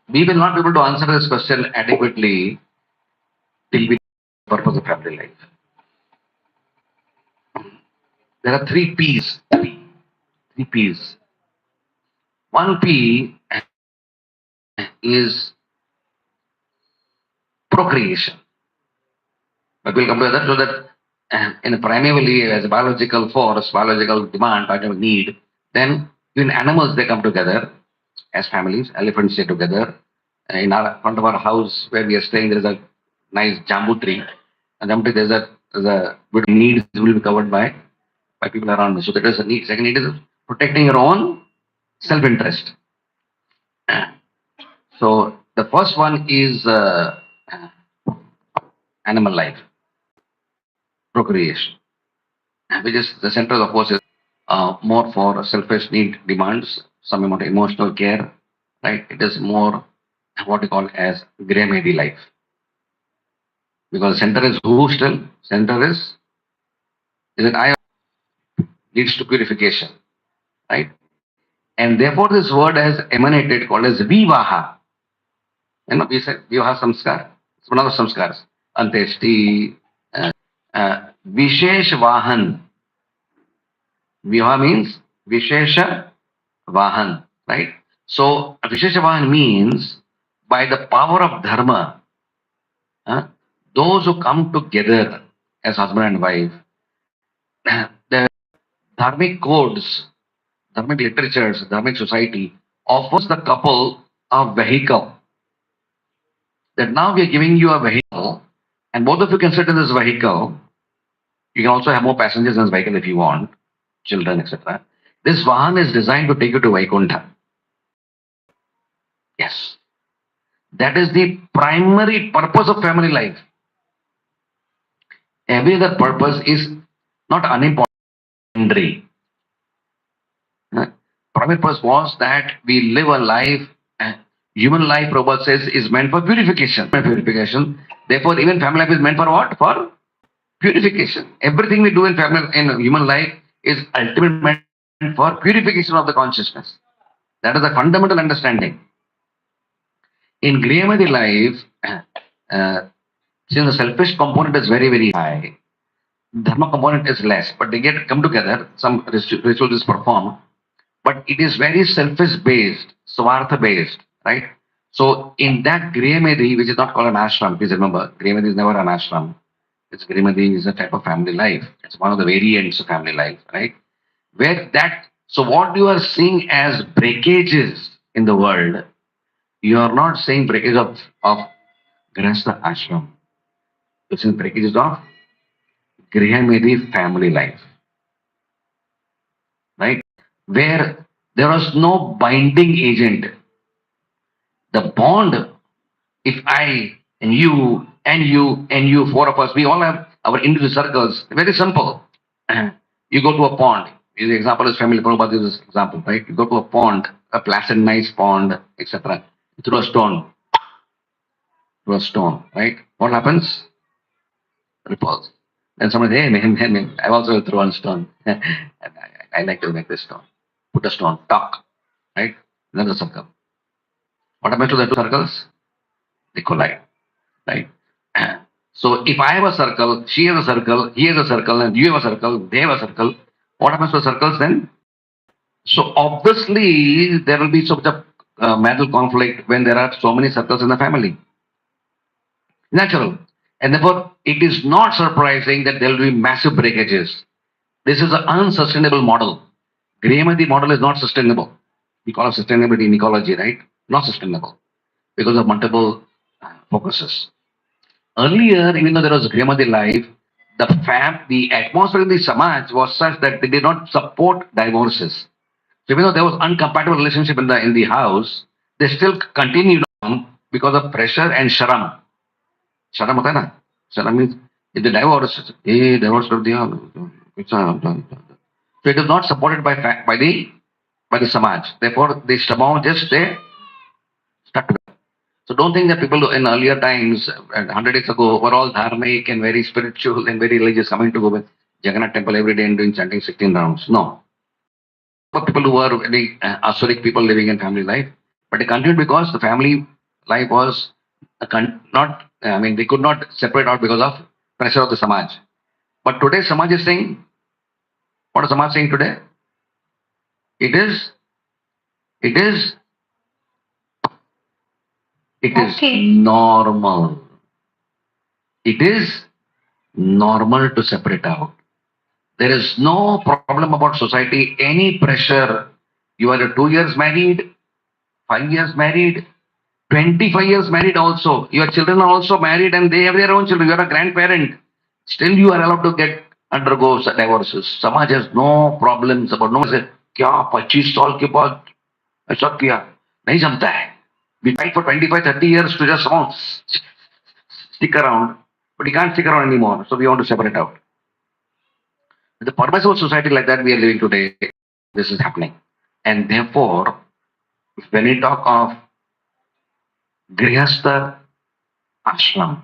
we will not be able to answer this question adequately till we purpose of family life. There are three P's. Three P's. One P is procreation. But we'll come to that so that in primarily as a biological force, biological demand, biological need, then in animals they come together as families. Elephants stay together. In our front of our house where we are staying, there is a nice jambu tree. And jambu tree, there's a good needs will be covered by people around me. So that is a need. Second need is protecting your own self-interest. So the first one is animal life, procreation, which is the center of course is more for selfish need demands, some amount of emotional care, right? It is more what we call as grey life. Because center is who still? Center is it I leads to purification, right? And therefore this word has emanated called as vivaha. You know, we said vivaha samskar. It's one of the samskars. Anteshti, Vishesh Vahan. Vivaha means Vishesha Vahan, right? So Vishesha Vahan means by the power of dharma, uh, those who come together as husband and wife, the dharmic codes, dharmic literatures, dharmic society offers the couple a vehicle. That now we are giving you a vehicle, and both of you can sit in this vehicle. You can also have more passengers in this vehicle if you want, children, etc. This Vahan is designed to take you to Vaikuntha. Yes. That is the primary purpose of family life. Every other purpose is not unimportant. Primary purpose was that we live a life, human life, Prabhupada says, is meant for purification. Purification. Therefore, even family life is meant for what? For purification. Everything we do in family, in human life is ultimately meant for purification of the consciousness. That is the fundamental understanding. In Griyamati life, since the selfish component is very, very high, dharma component is less, but they come together, some ritual is performed, but it is very selfish based, swartha based, right? So in that Griyamati, which is not called an ashram, please remember, Griyamati is never an ashram. It's Griyamati is a type of family life. It's one of the variants of family life, right? Where that, so what you are seeing as breakages in the world, you are not saying breakage of Grihastha ashram. You're saying breakages of Grihamedi family life, right? Where there was no binding agent. The bond, if I and you and you and you, four of us, we all have our individual circles, very simple. You go to a pond. The example is family, Prabhupada is this example, right? You go to a pond, a placid, nice pond, etc. Through a stone. Through a stone, right? What happens? Repulse. Then someone says, hey, man, I've also thrown a stone. And I like to make this stone. Put a stone, talk, right? Another circle. What happens to the two circles? They collide, right? So if I have a circle, she has a circle, he has a circle, and you have a circle, they have a circle, what happens to the circles then? So obviously there will be so much of marital conflict when there are so many circles in the family. Natural. And therefore, it is not surprising that there will be massive breakages. This is an unsustainable model. Graham model is not sustainable. We call it sustainability in ecology, right? Not sustainable because of multiple focuses. Earlier, even though there was Graham life, the atmosphere in the Samaj was such that they did not support divorces. So even though there was incompatible relationship in the house, they still continued on because of pressure and sharam. Sharam होता है ना? Sharam means if the divorce, divorce कर दिया, so it is not supported by the Samaj. Therefore, the Samaj just stay stuck together. So don't think that people in earlier times, 100 years ago, were all dharmic and very spiritual and very religious, coming to go with Jagannath temple every day and doing chanting 16 rounds. No. For people who were very asuric people living in family life, but they continued because the family life was not, I mean, they could not separate out because of pressure of the Samaj. But today, Samaj is saying, what is Samaj saying today? It is, it is, it is Okay. normal. It is normal to separate out. There is no problem about society, any pressure. You are 2 years married, 5 years married, 25 years married also. Your children are also married and they have their own children. You are a grandparent. Still you are allowed to undergo divorces. Samaj has no problems about no say, क्या 25 साल के बाद ऐसा किया नहीं जमता है. We fight for 25, 30 years to just stick around, but you can't stick around anymore. So we want to separate out. The permissible society like that we are living today, this is happening. And therefore, when we talk of Grihastha ashram,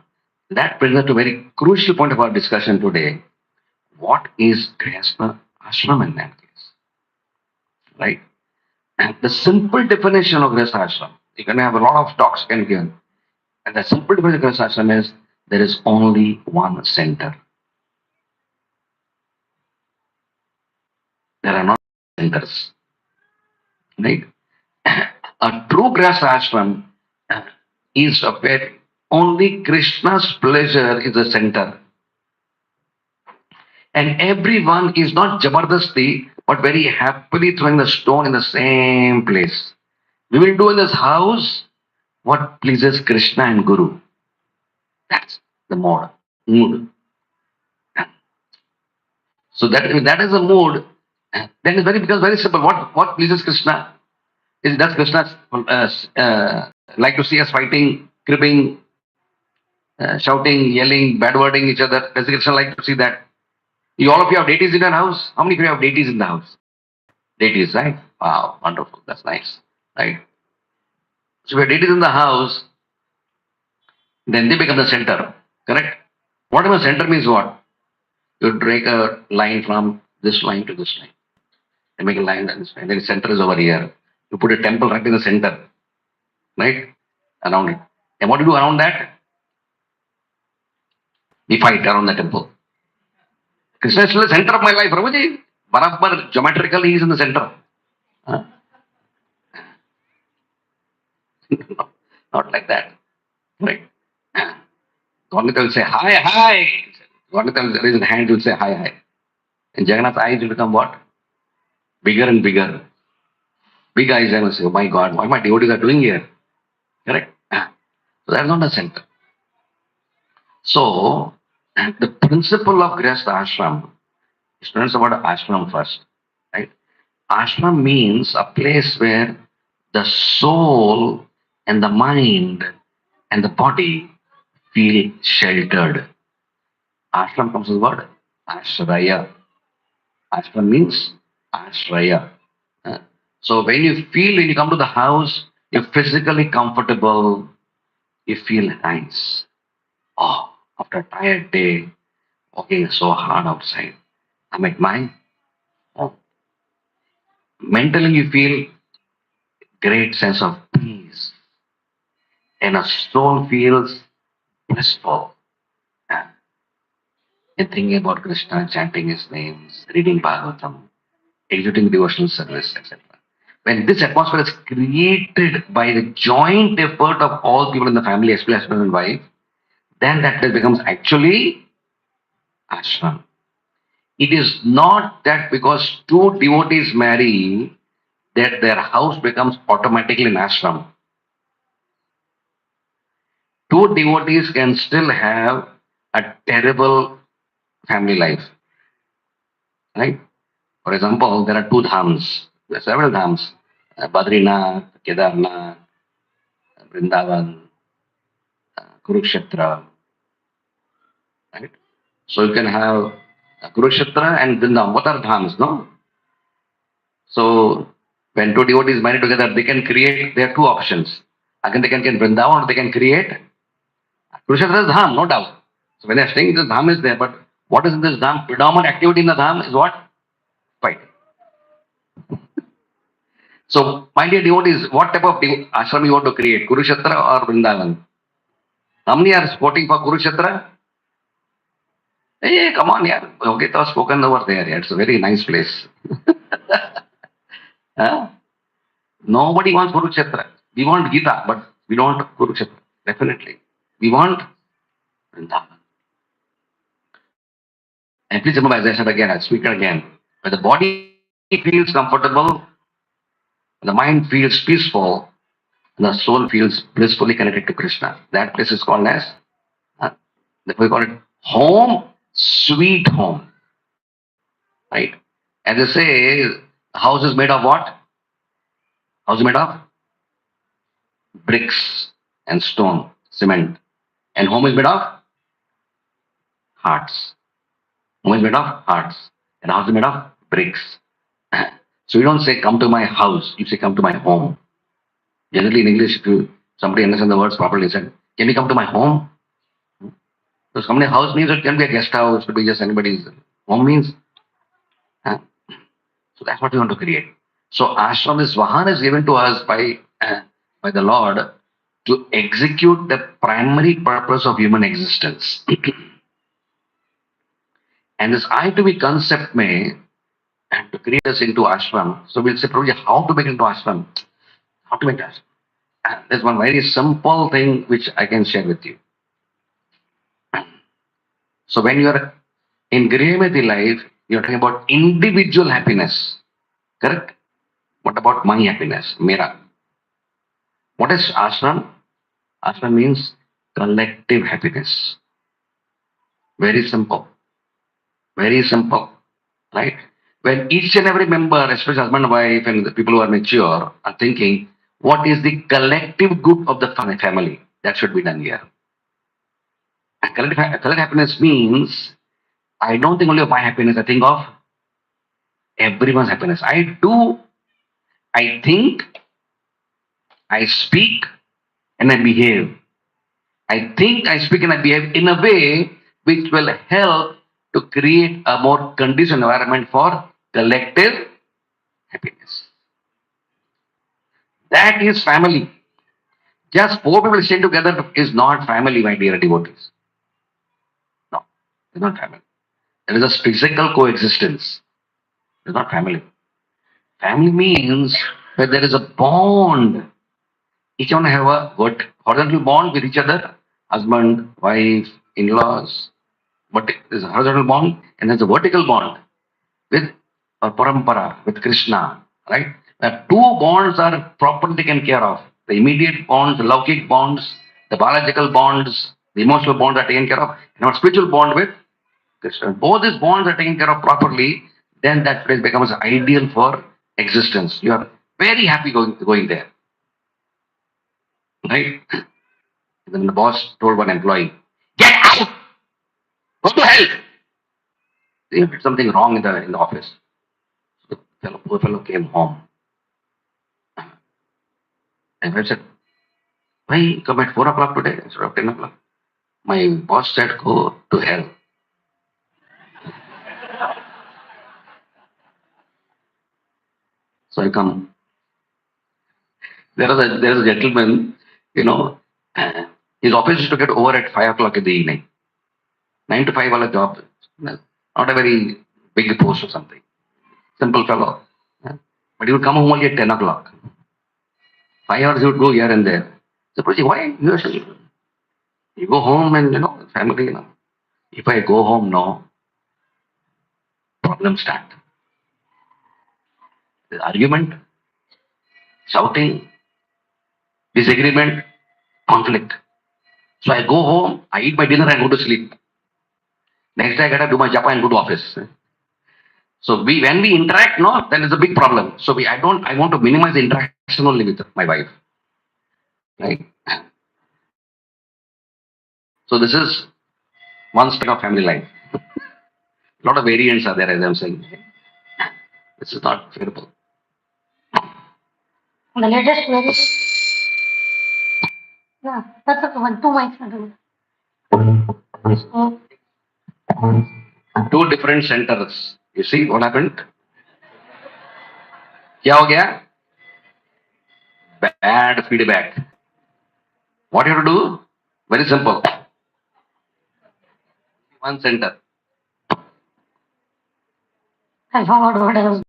that brings us to a very crucial point of our discussion today. What is Grihastha ashram in that case? Right? And the simple definition of Grihastha ashram, you can have a lot of talks can give. And the simple definition of Grihastha ashram is there is only one center. There are not centers. Right? A true Grihastha ashram is where only Krishna's pleasure is the center. And everyone is not Jabardasti, but very happily throwing the stone in the same place. We will do in this house what pleases Krishna and Guru. That's the mood. So that is the mood. Then it becomes very simple. What pleases Krishna? Does Krishna like to see us fighting, cribbing, shouting, yelling, bad wording each other? Does Krishna like to see that? All of you have deities in your house? How many of you have deities in the house? Deities, right? Wow, wonderful. That's nice. Right? So if you have deities in the house, then they become the center. Correct? Whatever center means what? You break a line from this line to this line. And make a line and this line. Then the center is over here. You put a temple right in the center. Right? Around it. And what do you do around that? We fight around the temple. Krishna is still the center of my life, Prabhuji. Barabar, geometrically, he is in the center. Huh? Not like that. Right? Gandhita will say, hi, hi. Gandhita will raise his hand, will say, hi, hi. And Jagannath's eyes will become what? Bigger and bigger. Big eyes, I will say, oh my God, what my devotees are doing here? Correct? So that's not the center. So, the principle of Grihastha ashram, students about ashram first. Right? Ashram means a place where the soul and the mind and the body feel sheltered. Ashram comes from the word ashraya. Ashram means ashraya. Uh, So when you come to the house, you're physically comfortable, you feel nice. Oh, after a tired day, working so hard outside, I'm at my home. Mentally, you feel great sense of peace, and a soul feels blissful. Uh, And thinking about Krishna, chanting his names, reading Bhagavatam, executing devotional service, etc. When this atmosphere is created by the joint effort of all people in the family, especially husband and wife, then that place becomes actually ashram. It is not that because two devotees marry that their house becomes automatically an ashram. Two devotees can still have a terrible family life, right? For example, there are two dhams, there are several dhams, Badrinath, Kedarnath, Vrindavan, Kurukshetra, right? So you can have Kurukshetra and Vrindavan, both are dhams, no? So when two devotees marry together, they can create, there are two options. Again, they can get Vrindavan or they can create Kurukshetra is dham, no doubt. So when they're saying this dham is there, but what is in this dham? Predominant activity in the dham is what? Fight. So, my dear devotees, what type of ashram you want to create? Kurukshetra or Vrindavan? How many are supporting for Kurukshetra? Hey, come on, yeah. Okay, was spoken over there. Yeah. It's a very nice place. Huh? Nobody wants Kurukshetra. We want Gita, but we don't want Kurukshetra. Definitely. We want Vrindavan. And please remember, as I said again, I'll speak again. When the body feels comfortable, the mind feels peaceful, and the soul feels blissfully connected to Krishna. That place is called as, uh, we call it home, sweet home. Right? As they say, house is made of what? House is made of bricks and stone, cement. And home is made of hearts. Home is made of hearts. And house is made of bricks. So you don't say, come to my house. You say, come to my home. Generally in English, if you, somebody understands the words properly, said, can you come to my home? So somebody's house means it can be a guest house, it could be just anybody's. Home means, uh, so that's what we want to create. So ashram is Vahan is given to us by the Lord to execute the primary purpose of human existence. And this I to be concept may and to create us into ashram. So we'll say, Prabhuji, how to make it into ashram? How to make ashram? There's one very simple thing which I can share with you. So when you are in Grihimati life, you're talking about individual happiness. Correct? What about my happiness? Mera. What is ashram? Ashram means collective happiness. Very simple. Very simple. Right? When each and every member, especially husband and wife and the people who are mature, are thinking, what is the collective good of the family? That should be done here. And collective happiness means I don't think only of my happiness, I think of everyone's happiness. I think, I speak, and I behave. I think, I speak, and I behave in a way which will help to create a more conducive environment for collective happiness. That is family. Just four people staying together is not family, my dear devotees. No, it's not family. There is a physical coexistence. It's not family. Family means that there is a bond. Each one have a horizontal bond with each other, husband, wife, in-laws. But there's a horizontal bond and there's a vertical bond with parampara, with Krishna, right? Where two bonds are properly taken care of. The immediate bonds, the laukic bonds, the biological bonds, the emotional bonds are taken care of, and our spiritual bond with Krishna. Both these bonds are taken care of properly, then that place becomes ideal for existence. You are very happy going there, right? Then the boss told one employee, "Get out! Go to hell!" They did something wrong in the office. So the poor fellow came home and I said, "Why you come at 4 o'clock today instead of 10 o'clock?" My boss said, "Go to hell." So I come. There is a gentleman, you know, his office used to get over at 5 o'clock in the evening. 9 to 5 hour job. Not a very big post or something. Simple fellow. But he would come home only at 10 o'clock. 5 hours he would go here and there. So, Prabhuji, why you are You go home and family. If I go home now, problems start. There's argument, shouting, disagreement, conflict. So I go home, I eat my dinner and go to sleep. Next day I gotta do my japa and go to office. So when we interact, no, then it's a big problem. So I want to minimize the interaction only with my wife, right? So this is one spectrum of family life. A lot of variants are there, as I'm saying. This is not favorable. The latest very yeah, that's a one, two mics. So Two different centers. You see what happened? क्या हो गया? Bad feedback. What you have to do? Very simple. One center. I forgot what I was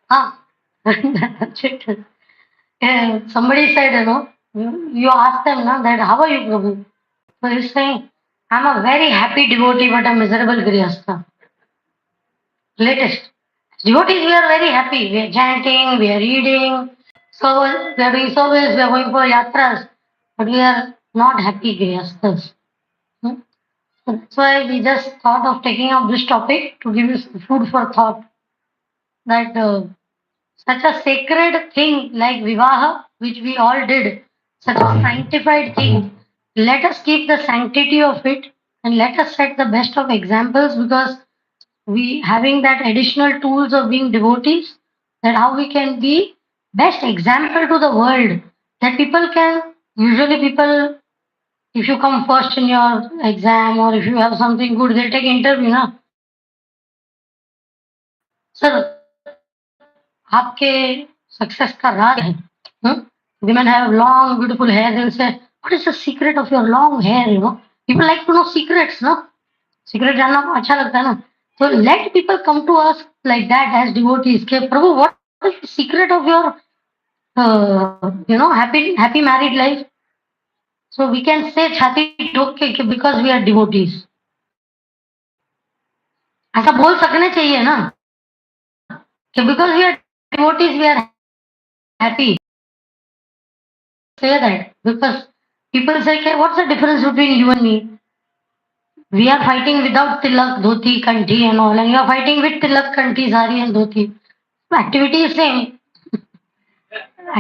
ah that's it. Somebody said, you ask them na, that how are you, Prabhu? So he's saying, I'm a very happy devotee, but a miserable Grihastha. Latest. Devotees, we are very happy. We are chanting, we are reading, so we are doing service, we are going for yatras, but we are not happy Grihasthas. Hmm? So that's why we just thought of taking up this topic to give you some food for thought that such a sacred thing like Vivaha, which we all did, such a sanctified thing, let us keep the sanctity of it and let us set the best of examples because we having that additional tools of being devotees, that how we can be best example to the world, that people can usually people if you come first in your exam or if you have something good they take interview na sir आपके success का राज है hmm? Women have long beautiful hair they'll say what is the secret of your long hair people like to know secrets no secret जानना अच्छा लगता है ना so let people come to us like that as devotees के प्रभु what is the secret of your happy married life so we can say छाती ठोक के because we are devotees ऐसा बोल सकने चाहिए ना कि because we are devotees we are happy say that because people say okay, what's the difference between you and me we are fighting without tilak dhoti kanthi and all and you are fighting with tilak kanthi sari and dhoti activity is same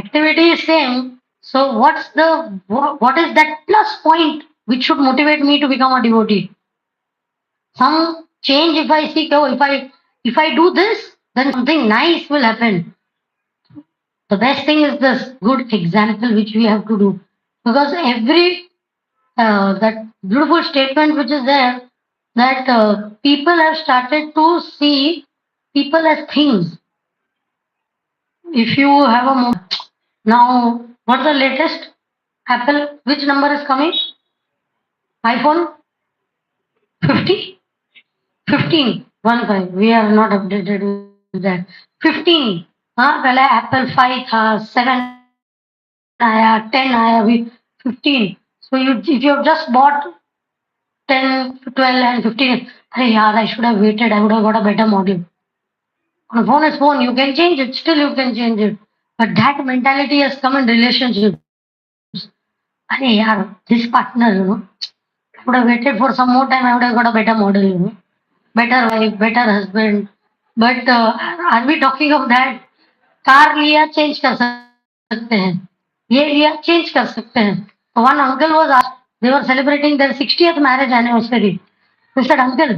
activity is same so what is that plus point which should motivate me to become a devotee some change if I see oh if I do this then something nice will happen the best thing is this good example which we have to do because every that beautiful statement which is there that people have started to see people as things if you have a now what's the latest apple which number is coming iphone 50 15 1 5 we are not updated with that 15 हाँ पहले Apple 5 था 7 आया 10 आया अभी 15 so you if you have just bought 10 12 and 15 अरे यार I should have waited I would have got a better model on phone is phone you can change it still you can change it but that mentality has come in relationships अरे यार this partner I would have waited for some more time I would have got a better model better wife better husband but are we talking of that car लिया change कर सकते हैं ये लिया change कर सकते हैं one uncle was asked they were celebrating their 60th marriage anniversary he said uncle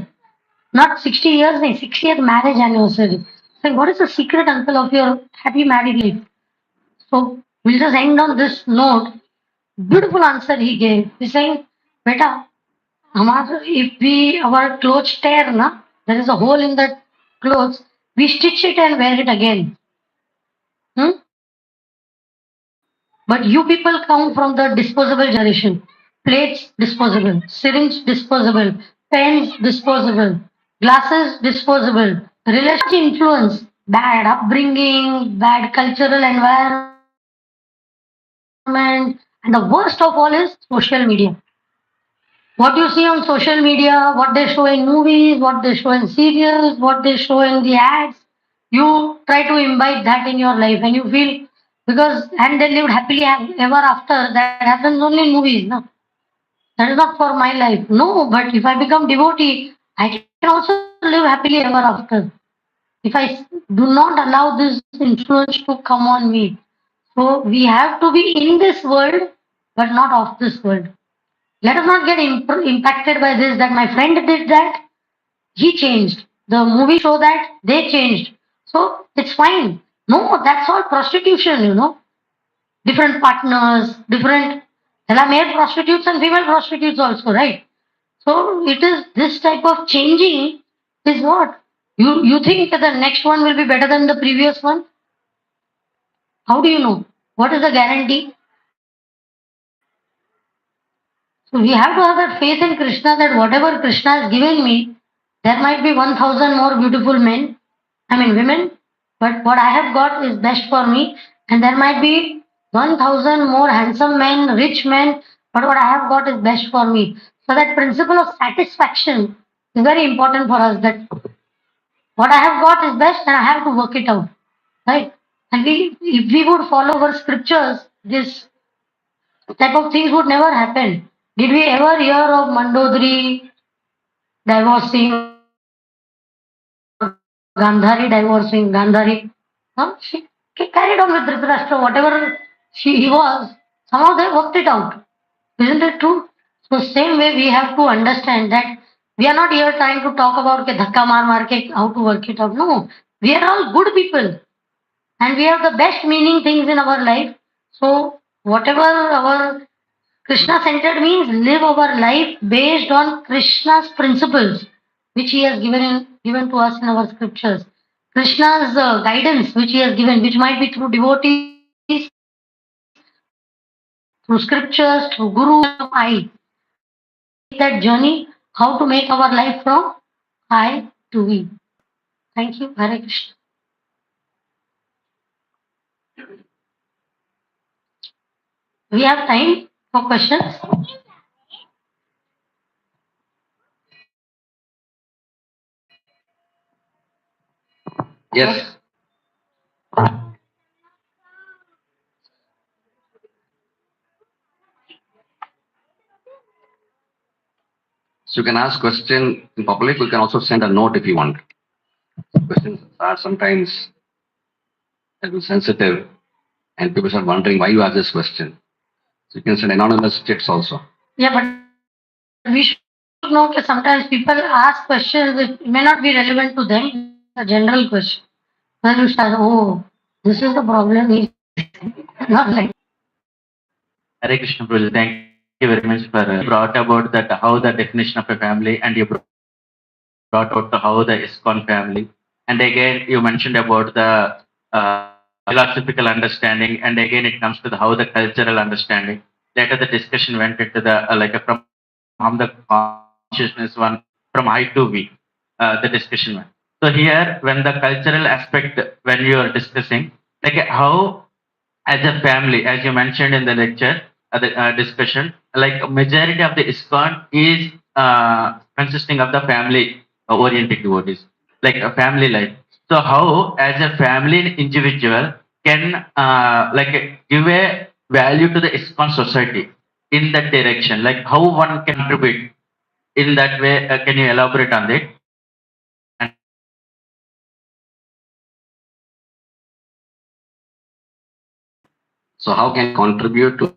not 60 years nahi 60th marriage anniversary so what is the secret uncle of your happy married life so we'll just end on this note beautiful answer he gave he's saying beta हमारा if we our clothes tear na there is a hole in that clothes we stitch it and wear it again hmm? But you people come from the disposable generation. Plates disposable, syringe disposable, pens disposable, glasses disposable. Relationship influence, bad upbringing, bad cultural environment, And the worst of all is social media. What you see on social media, what they show in movies, what they show in serials, what they show in the ads, you try to imbibe that in your life and you feel because and they lived happily ever after. That happens only in movies, no? That is not for my life. No, but if I become devotee, I can also live happily ever after. If do not allow this influence to come on me. So we have to be in this world, but not of this world. Let us not get impacted by this that my friend did that, he changed. The movie show that they changed. So it's fine. No, that's all prostitution, different partners, different. There are male prostitutes and female prostitutes also, right? So it is this type of changing is what you think that the next one will be better than the previous one. How do you know? What is the guarantee? So we have to have that faith in Krishna that whatever Krishna has given me, there might be 1,000 more beautiful men, I mean women, but what I have got is best for me, and there might be 1,000 more handsome men, rich men, but what I have got is best for me. So that principle of satisfaction is very important for us. That what I have got is best, and I have to work it out, right? And if we would follow our scriptures, this type of things would never happen. Did we ever hear of Mandodari divorcing or Gandhari divorcing? Gandhari? Huh? She carried on with Dhritarashtra, whatever he was. Somehow they worked it out. Isn't it true? So same way we have to understand that we are not here trying to talk about ke dhakka maar ke how to work it out. No, we are all good people and we have the best meaning things in our life. So whatever our Krishna centered means live our life based on Krishna's principles, which he has given to us in our scriptures. Krishna's guidance, which he has given, which might be through devotees, through scriptures, through gurus, through I. So we have to take that journey how to make our life from I to we. Thank you. Hare Krishna. We have time for questions. Yes. So you can ask question in public. You can also send a note if you want. Questions are sometimes a little sensitive, and people are wondering why you ask this question. So you can send anonymous checks also. Yeah, but we should know that sometimes people ask questions which may not be relevant to them. It's a general question. Then you start, oh, this is the problem. He's facing. Not like Hare Krishna Prabhu, thank you very much for brought about that how the definition of a family, and you brought out how the ISKCON family, and again you mentioned about the philosophical understanding, and again it comes to the how the cultural understanding. Later the discussion went into the from the consciousness one, from I to we, the discussion went. So here when the cultural aspect when you are discussing how as a family, as you mentioned in the lecture, the discussion, like majority of the ISKCON is consisting of the family oriented devotees, like a family life. So how, as a family individual, can give a value to the ISKCON society in that direction? Like how one can contribute in that way? Can you elaborate on that? And So how can contribute to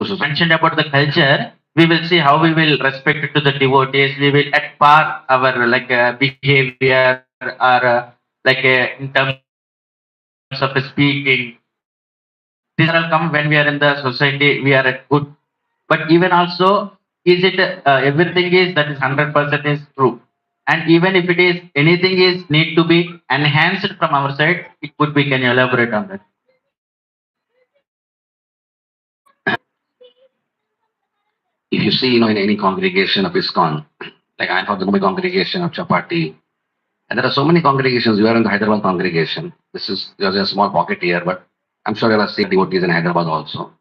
society? mentioned about the culture, we will see how we will respect to the devotees. We will at par our behavior or in terms of speaking. These are all come when we are in the society. We are at good. But even also, is it everything is that is 100% is true? And even if it is anything is need to be enhanced from our side, it could be. Can you elaborate on that? If you see, in any congregation of ISKCON, like I'm from the Mumbai congregation of Chapati, and there are so many congregations. You are in the Hyderabad congregation. This is just a small pocket here, but I'm sure there are same devotees in Hyderabad also.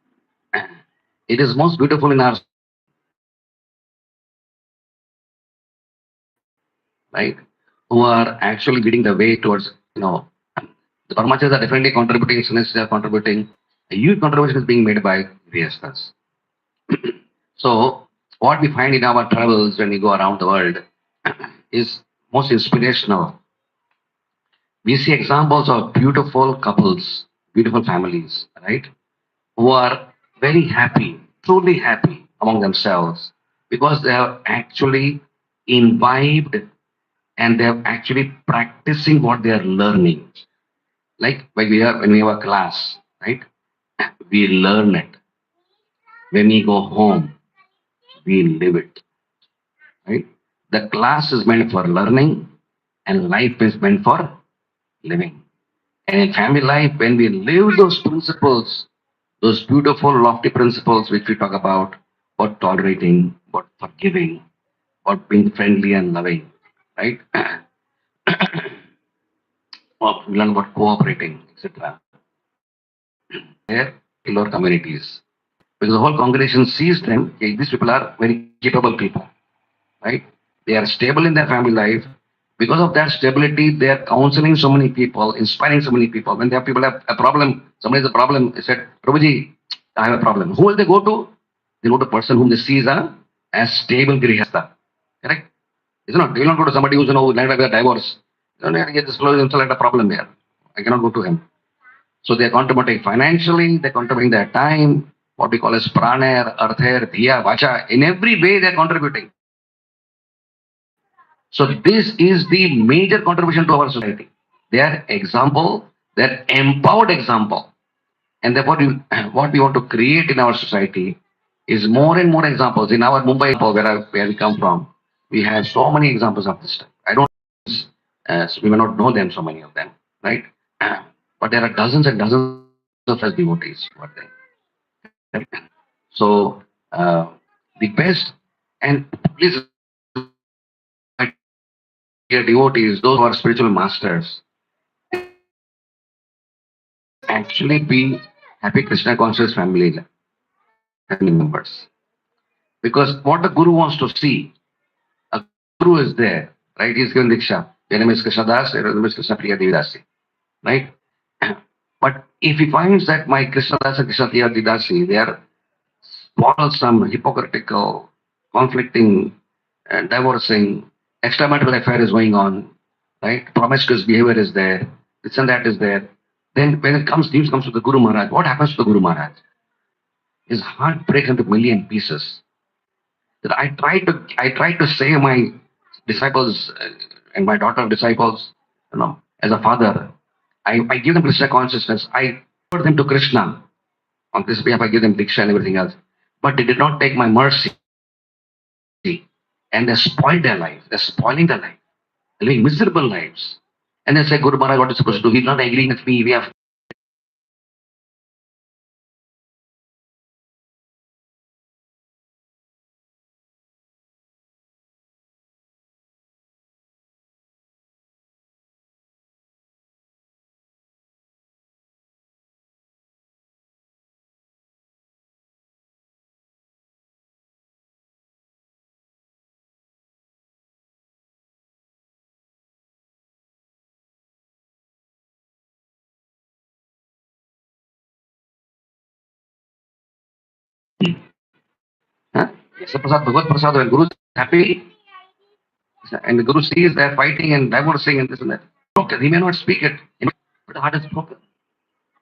It is most beautiful in our right, who are actually leading the way towards, the Parmachas are definitely contributing, Sunnis are contributing. A huge contribution is being made by VSS. So, what we find in our travels when we go around the world is most inspirational. We see examples of beautiful couples, beautiful families, right, who are very happy, truly happy among themselves because they have actually imbibed and they're actually practicing what they are learning. Like when we have a class, right? We learn it. When we go home, we live it, right? The class is meant for learning, and life is meant for living. And in family life, when we live those principles, those beautiful, lofty principles which we talk about tolerating, about forgiving, about being friendly and loving, right? Or we learn about cooperating, etc. Their lower communities. Because the whole congregation sees them, okay, these people are very capable people, right? They are stable in their family life. Because of that stability, they are counseling so many people, inspiring so many people. When people have a problem, somebody has a problem, they said, Prabhuji, I have a problem. Who will they go to? They go to a person whom they see as stable grihastha. Correct? It's not. They will not go to somebody who's landed with a divorce. This fellow himself had a problem here. I cannot go to him. So they're contributing financially, they're contributing their time, what we call as praner, arther, dhiya, vacha. In every way, they're contributing. So this is the major contribution to our society. Their example, their empowered example. And therefore, what we want to create in our society is more and more examples. In our Mumbai, where we come from, we have so many examples of this type. I don't, so we may not know them, so many of them, right? But there are dozens and dozens of such devotees who are there. So the best, and please, my dear devotees, those who are spiritual masters, actually be happy Krishna conscious family members. Because what the Guru wants to see, a Guru is there, right? He's given Diksha. Your name is Krishna Das, your name is Krishna Priya Devidasi, right? But if he finds that my Krishna Das and Krishna Priya Devidasi, they are quarrelsome, hypocritical, conflicting, divorcing, extramarital affair is going on, right? Promiscuous behavior is there, this and that is there. Then when news comes to the Guru Maharaj, what happens to the Guru Maharaj? His heart breaks into a million pieces. That I try to save my disciples and my daughter disciples, as a father. I give them Krishna consciousness. I put them to Krishna. On this behalf, I give them Diksha and everything else. But they did not take my mercy. And they spoiled their life. They're spoiling their life. They're living miserable lives. And they say, Guru Maharaj, what is supposed to do? He's not agreeing with me. We have huh? So Prasad, Bhagavad Prasad, when Guru is happy, and the Guru sees they're fighting and divorcing and this and that. Okay, he may not speak it, but the heart is broken.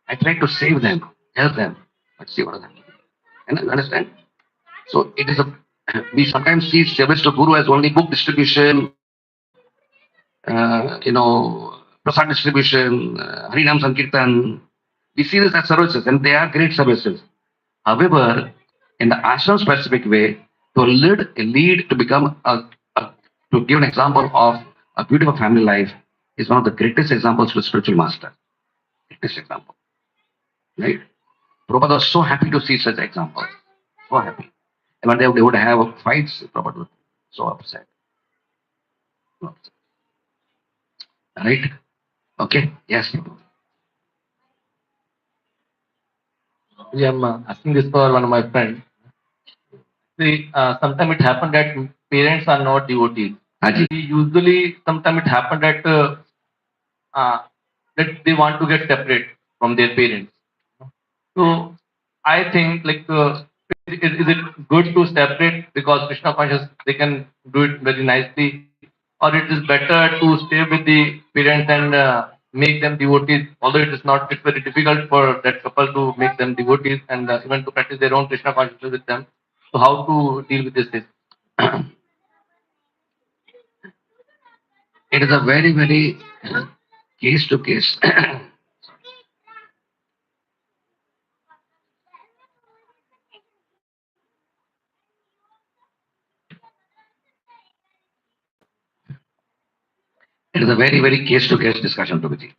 I try to save them, help them. But see what happens. And you understand? So it is we sometimes see service to Guru as only book distribution, prasad distribution, Harinam Sankirtan. We see this as services and they are great services. However, in the ashram specific way, lead to become to give an example of a beautiful family life is one of the greatest examples to a spiritual master. Greatest example, right? Prabhupada was so happy to see such examples. So happy. And when they would have fights, Prabhupada would so upset. So upset. Right? Okay? Yes, Prabhupada. Yeah, I'm asking this for one of my friends. See, sometimes it happened that parents are not devotees. Haji. Usually, sometimes it happened uh, that they want to get separate from their parents. So I think is it good to separate because Krishna conscious they can do it very nicely, or it is better to stay with the parents and make them devotees. Although it is not, it's very difficult for that couple to make them devotees and even to practice their own Krishna consciousness with them. So how to deal with this? It is a very, very case to case. It is a very, very case to case discussion, Prabhuji.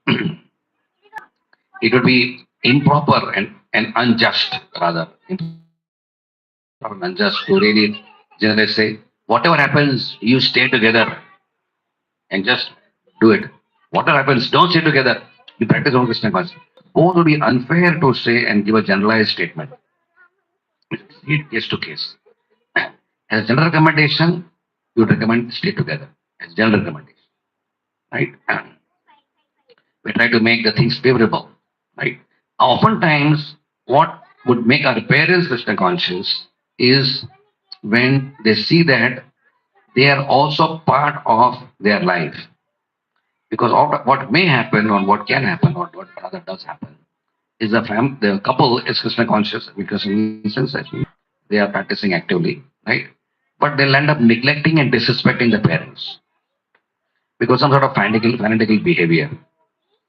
It would be improper and unjust, rather. Improper and unjust to really generally say, whatever happens, you stay together and just do it. Whatever happens, don't stay together. You practice on Krishna consciousness. Both would be unfair to say and give a generalized statement. It's case to case. As a general recommendation, you would recommend stay together. As general recommendation, right? We try to make the things favorable, right? Oftentimes, what would make our parents Krishna conscious is when they see that they are also part of their life. Because of what may happen or what can happen or what rather does happen is the couple is Krishna conscious because in sense I mean, they are practicing actively, right? But they'll end up neglecting and disrespecting the parents because some sort of fanatical behavior,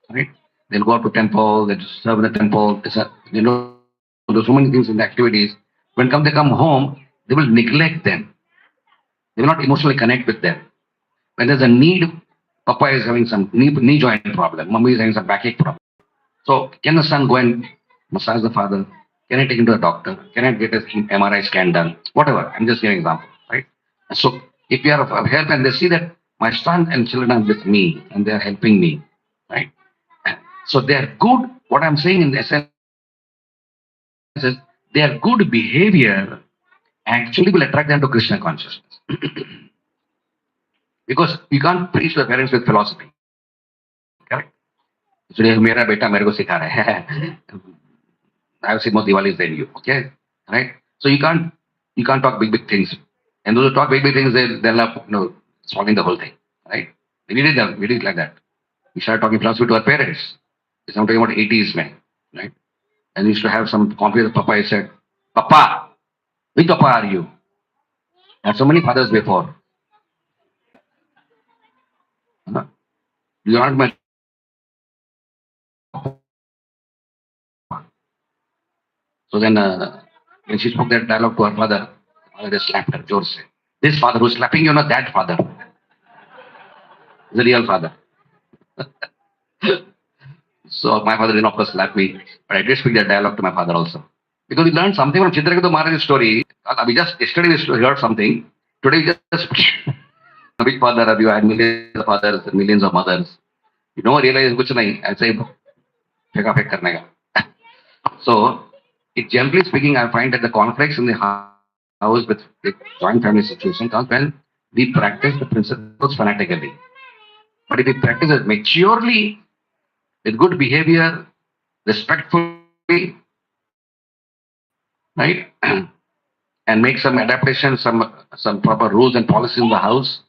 right? They'll go to temple, they'll serve in the temple. There's so many things in the activities. When they come home, they will neglect them. They will not emotionally connect with them. When there's a need, Papa is having some knee joint problem, Mummy is having some backache problem. So can the son go and massage the father? Can I take him to the doctor? Can I get his MRI scan done? Whatever. I'm just giving example, right? So if you are of help and they see that my son and children are with me and they are helping me, right? So they are good. What I'm saying in essence is their good behavior actually will attract them to Krishna consciousness. Because you can't preach to the parents with philosophy, correct? इसलिए मेरा बेटा मेरे को सिखा रहा है I have seen more Diwalis than you, okay? Right? So you can't talk big things. And those who talk big things, they'll end up spoiling the whole thing. Right? We did it like that. We started talking philosophy to our parents. It's I'm talking about 80s, man. Right? And we used to have some coffee with Papa. He said, Papa, which Papa are you? I had so many fathers before. Huh? You are not my So then, when she spoke that dialogue to her father just slapped her, George said. This father who's slapping you, not that father, is the real father. So my father didn't, of course, slap me, but I did speak that dialogue to my father also. Because we learned something from Chitraketu Maharaj's story. We just yesterday we heard something. Today we just big father, you had millions of fathers and millions of mothers. You don't realize कुछ नहीं ऐसे ही फेंका फेंक करने का. So, generally speaking, I find that the conflicts in the house with the joint family situation comes when we practice the principles fanatically. But if we practice it maturely, with good behavior, respectfully, right, and make some adaptations, some proper rules and policies in the house,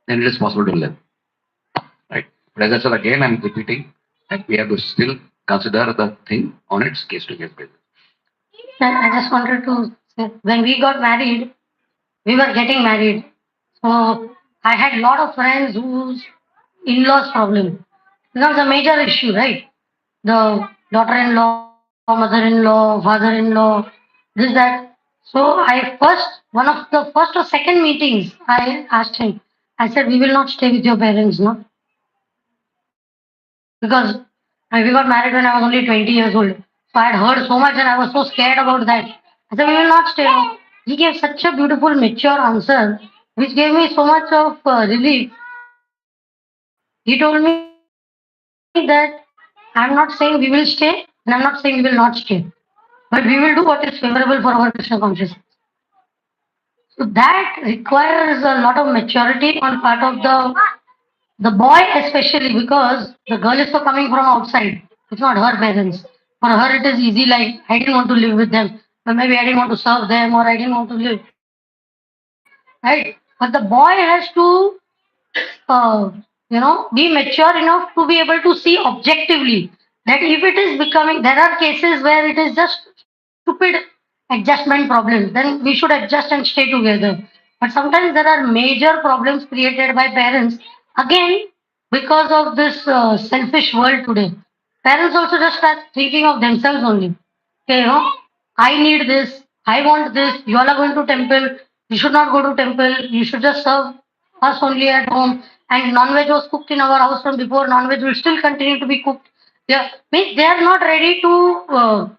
then it is possible to live, right? But as I said again, I'm repeating that we have to still consider the thing on its case to case basis. Then I just wanted to say, when we got married, we were getting married. So I had a lot of friends whose in-laws problem. Becomes a major issue, right? The daughter-in-law, mother-in-law, father-in-law, this, that. So one of the first or second meetings, I asked him, I said, we will not stay with your parents, no? Because we got married when I was only 20 years old. So I had heard so much and I was so scared about that. I said, we will not stay. He gave such a beautiful, mature answer, which gave me so much of relief. He told me that I'm not saying we will stay and I'm not saying we will not stay. But we will do what is favorable for our Krishna consciousness. So that requires a lot of maturity on part of the boy, especially because the girl is so coming from outside. It's not her parents. For her, it is easy. Like I didn't want to live with them, but maybe I didn't want to serve them, or I didn't want to live. Right? But the boy has to, be mature enough to be able to see objectively that if it is becoming, there are cases where it is just stupid adjustment problems, then we should adjust and stay together. But sometimes there are major problems created by parents, again, because of this selfish world today. Parents also just start thinking of themselves only. Okay, I need this, I want this, you all are going to temple, you should not go to temple, you should just serve us only at home. And non-veg was cooked in our house from before, non-veg will still continue to be cooked. Yeah, means they are not ready to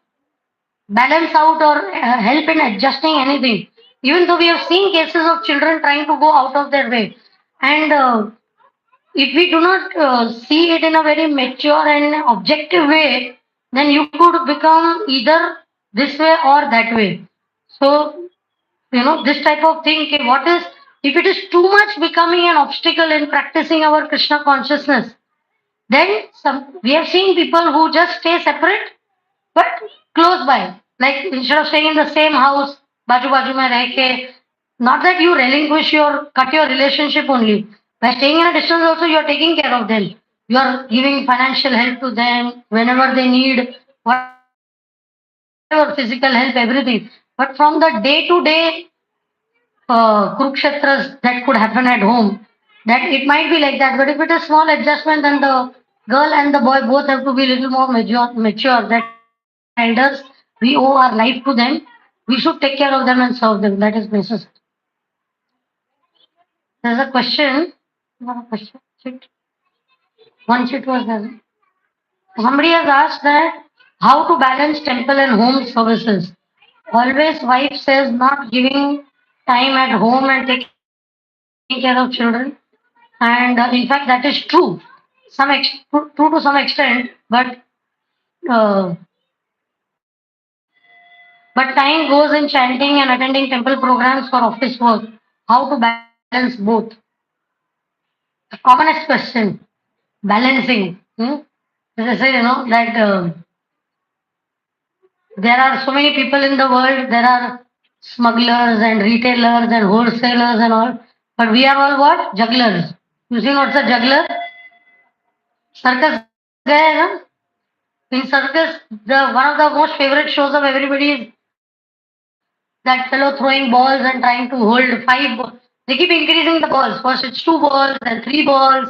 balance out or help in adjusting anything. Even though we have seen cases of children trying to go out of their way. And if we do not see it in a very mature and objective way, then you could become either this way or that way. So, this type of thing, okay, what is, if it is too much becoming an obstacle in practicing our Krishna consciousness, then we have seen people who just stay separate but close by. Like instead of staying in the same house, baju baju mein reh ke, not that you relinquish your cut your relationship only. By staying in a distance also you are taking care of them. You are giving financial help to them whenever they need, whatever physical help, everything. But from the day to day Kurukshetras that could happen at home, that it might be like that. But if it is small adjustment, then the girl and the boy both have to be a little more mature. That we are elders, we owe our life to them. We should take care of them and serve them. That is necessary. There's a question. Not a question. Shit. One shit was there. Somebody has asked that how to balance temple and home services. Always wife says not giving time at home and taking care of children. And in fact, that is true. True to some extent, uh, but time goes in chanting and attending temple programs for office work. How to balance both? The commonest question. Balancing. As I said, that there are so many people in the world. There are smugglers and retailers and wholesalers and all. But we are all what? Jugglers. You see what's a juggler? Circus gaya hai na? In circus, one of the most favorite shows of everybody is that fellow throwing balls and trying to hold they keep increasing the balls. First it's two balls, then three balls,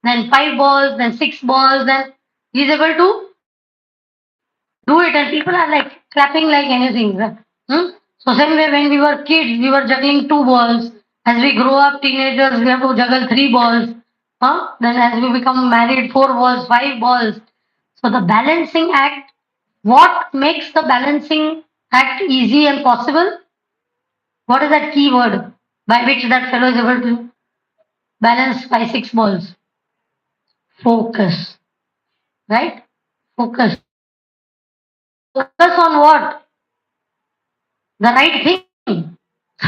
then five balls, then six balls, then he's able to do it, and people are like clapping like anything. Hmm? So same way when we were kids, we were juggling two balls. As we grow up, teenagers, we have to juggle three balls. Then as we become married, four balls, five balls. So the balancing act, what makes the balancing act easy and possible? What is that key word by which that fellow is able to balance five, six balls? Focus, right? Focus. Focus on what? The right thing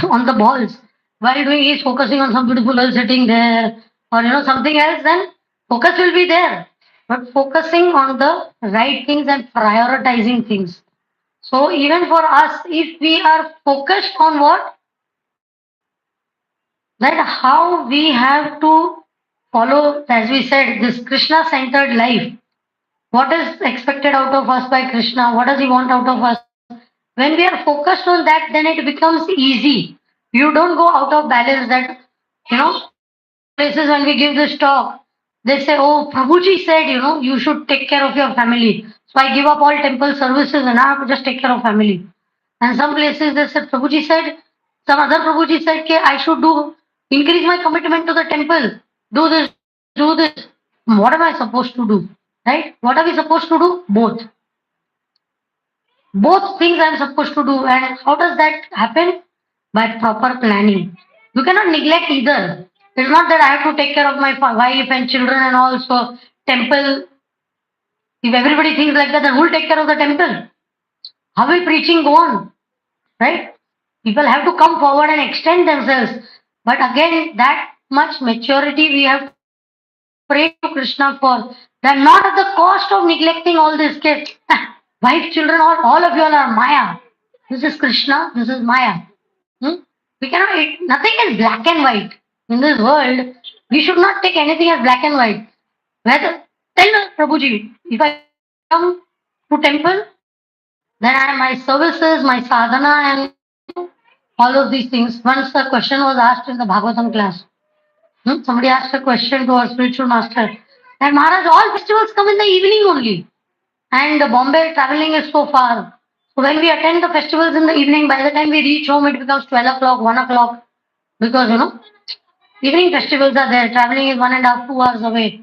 on the balls. While doing, he's focusing on some beautiful girl sitting there, or something else. Then focus will be there. But focusing on the right things and prioritizing things. So even for us, if we are focused on what, that how we have to follow, as we said, this Krishna centered life. What is expected out of us by Krishna? What does he want out of us? When we are focused on that, then it becomes easy. You don't go out of balance. That some places when we give this talk, they say, "Oh, Prabhuji said, you should take care of your family. So I give up all temple services and I have to just take care of family." And some places they said, Prabhuji said, some other Prabhuji said, "Okay, I should increase my commitment to the temple. Do this, do this." What am I supposed to do? Right? What are we supposed to do? Both. Both things I'm supposed to do. And how does that happen? By proper planning. You cannot neglect either. It's not that I have to take care of my wife and children and also temple. If everybody thinks like that, then who'll take care of the temple? How will preaching go on? Right? People have to come forward and extend themselves. But again, that much maturity we have to pray to Krishna for. That not at the cost of neglecting all these kids. Wife, children, all of you all are Maya. This is Krishna, this is Maya. Hmm? We cannot, nothing is black and white. In this world, we should not take anything as black and white. Whether, tell us, Prabhuji, if I come to temple, then I my services, my sadhana, and all of these things. Once a question was asked in the Bhagavatam class. Somebody asked a question to our spiritual master. And Maharaj, all festivals come in the evening only. And the Bombay traveling is so far. So when we attend the festivals in the evening, by the time we reach home, it becomes 12 o'clock, 1 o'clock. Because, evening festivals are there. Traveling is 1.5, 2 hours away.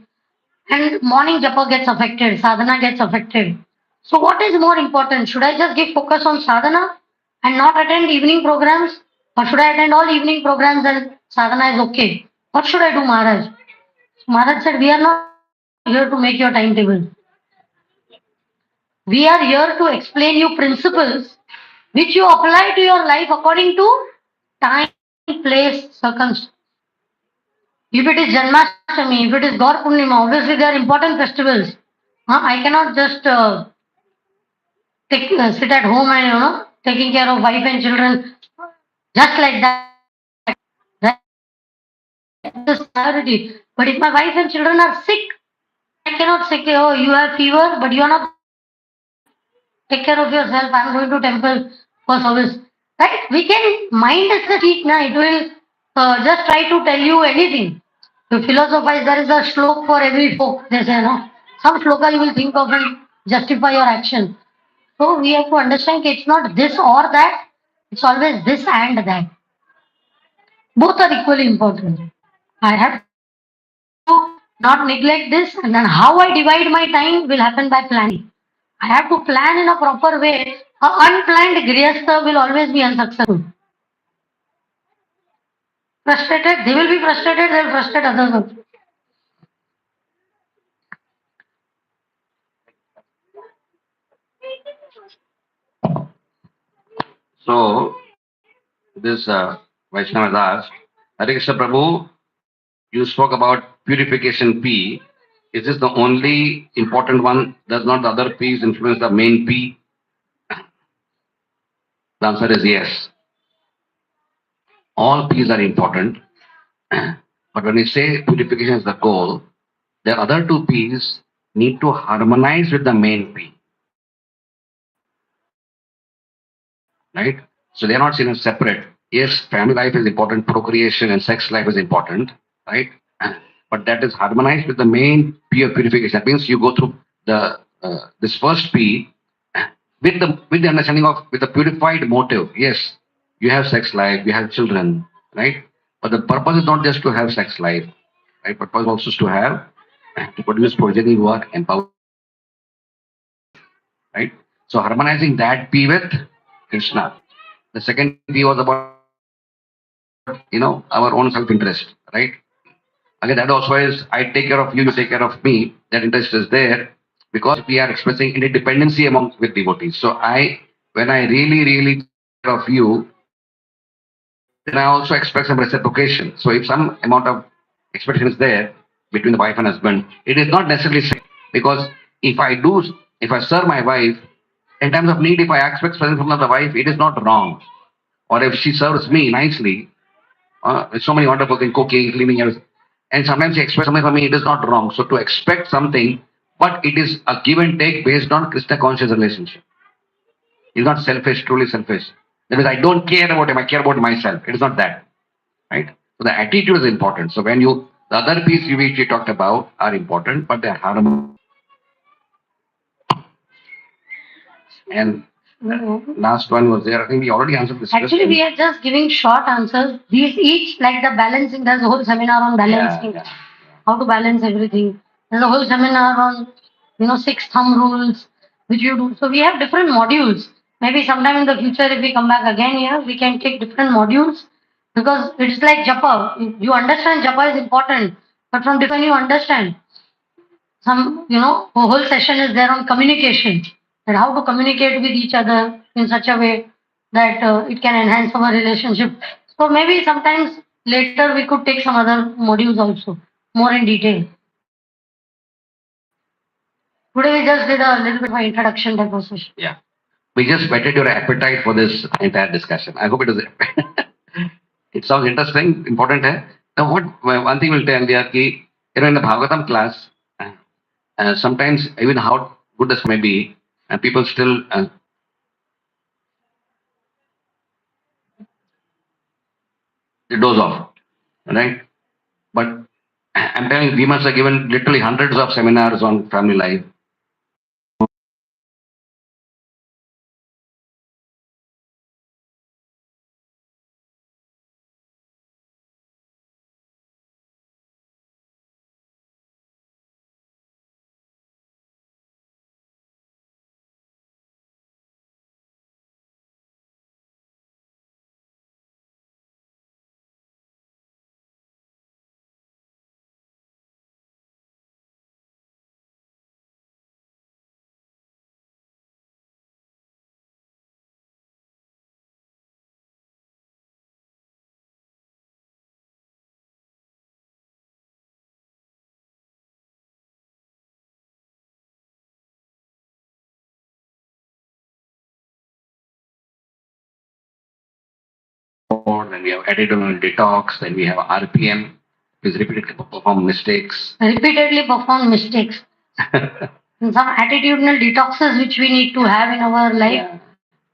And morning japa gets affected, sadhana gets affected. So what is more important? Should I just give focus on sadhana and not attend evening programs? Or should I attend all evening programs and sadhana is okay? What should I do, Maharaj? Maharaj said, we are not here to make your timetable. We are here to explain you principles which you apply to your life according to time, place, circumstance. If it is Janmashtami, if it is Gaur Purnima, obviously they are important festivals. I cannot just sit at home and taking care of wife and children just like that. Right? This is priority. But if my wife and children are sick, I cannot say, oh, you have fever, but you are not. Take care of yourself. I'm going to temple for service. Right? We can mind as a cheat. Na, it will just try to tell you anything. To philosophize, there is a shlok for every folk. They say, no. Some shloka you will think of and justify your action. So we have to understand that it's not this or that. It's always this and that. Both are equally important. I have to not neglect this, and then how I divide my time will happen by planning. I have to plan in a proper way. A unplanned grihastha will always be unsuccessful. Frustrated, they will be frustrated, they will frustrate others also. So, this Vaishnava has asked, Hare Krishna Prabhu, you spoke about purification P. Is this the only important one? Does not the other P's influence the main P? The answer is yes. All P's are important. But when we say purification is the goal, the other two P's need to harmonize with the main P. Right? So they are not seen as separate. Yes, family life is important, procreation and sex life is important, right? But that is harmonized with the main P of purification. That means you go through the this first P with the understanding of with the purified motive. Yes, you have sex life, you have children, right? But the purpose is not just to have sex life, right? Purpose also is to have to produce progeny who are empowered, right? So harmonizing that P with Krishna. The second P was about our own self-interest, right? Again, that also is I take care of you, you take care of me. That interest is there because we are expressing interdependency among with devotees. So when I really take care of you, then I also expect some reciprocation. So if some amount of expectation is there between the wife and husband, it is not necessarily same because if I serve my wife in times of need, if I expect something from the wife, it is not wrong. Or if she serves me nicely, so many wonderful things, cooking, cleaning, everything. And sometimes you expect something from me, it is not wrong. So to expect something, but it is a give and take based on Krishna conscious relationship. It's not selfish, truly selfish. That means I don't care about him, I care about myself. It is not that. Right? So the attitude is important. So the other piece which we talked about are important, but they are harmony. And last one was there. I think we already answered this Actually, question. we are just giving short answers. These each, like the balancing, there's a whole seminar on balancing, how to balance everything. There's a whole seminar on, 6 thumb rules, which you do. So we have different modules. Maybe sometime in the future, if we come back again here, we can take different modules because it's like japa. You understand japa is important, but from different you understand. A whole session is there on communication and how to communicate with each other in such a way that it can enhance our relationship. So maybe sometimes later we could take some other modules also, more in detail. Today we just did a little bit of an introduction type of session. Yeah. We just whetted your appetite for this entire discussion. I hope it was. It sounds interesting, important. Hai? Now, one thing will tell you, ki, in the Bhagavatam class, sometimes even how good this may be, people still doze off, right? But I'm telling you, we must have given literally hundreds of seminars on family life. Then we have attitudinal detox. Then we have RPM, which is repeatedly perform mistakes. Repeatedly perform mistakes. And some attitudinal detoxes which we need to have in our life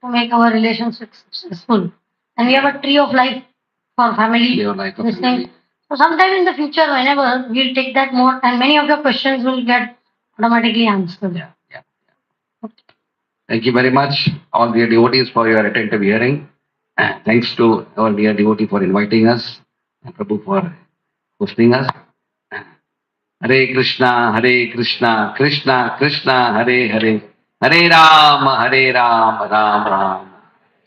to make our relationships successful. And we have a tree of life for family. Tree of life for This family. thing. So sometime in the future, whenever we'll take that more, and many of your questions will get automatically answered. Yeah, yeah. Thank you very much, all dear devotees, for your attentive hearing. Thanks to our dear devotee for inviting us, and Prabhu for hosting us. Hare Krishna, Krishna Krishna, Hare Hare, Hare Ram, Ram Ram.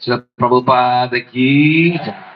Srila Prabhupada ki jai.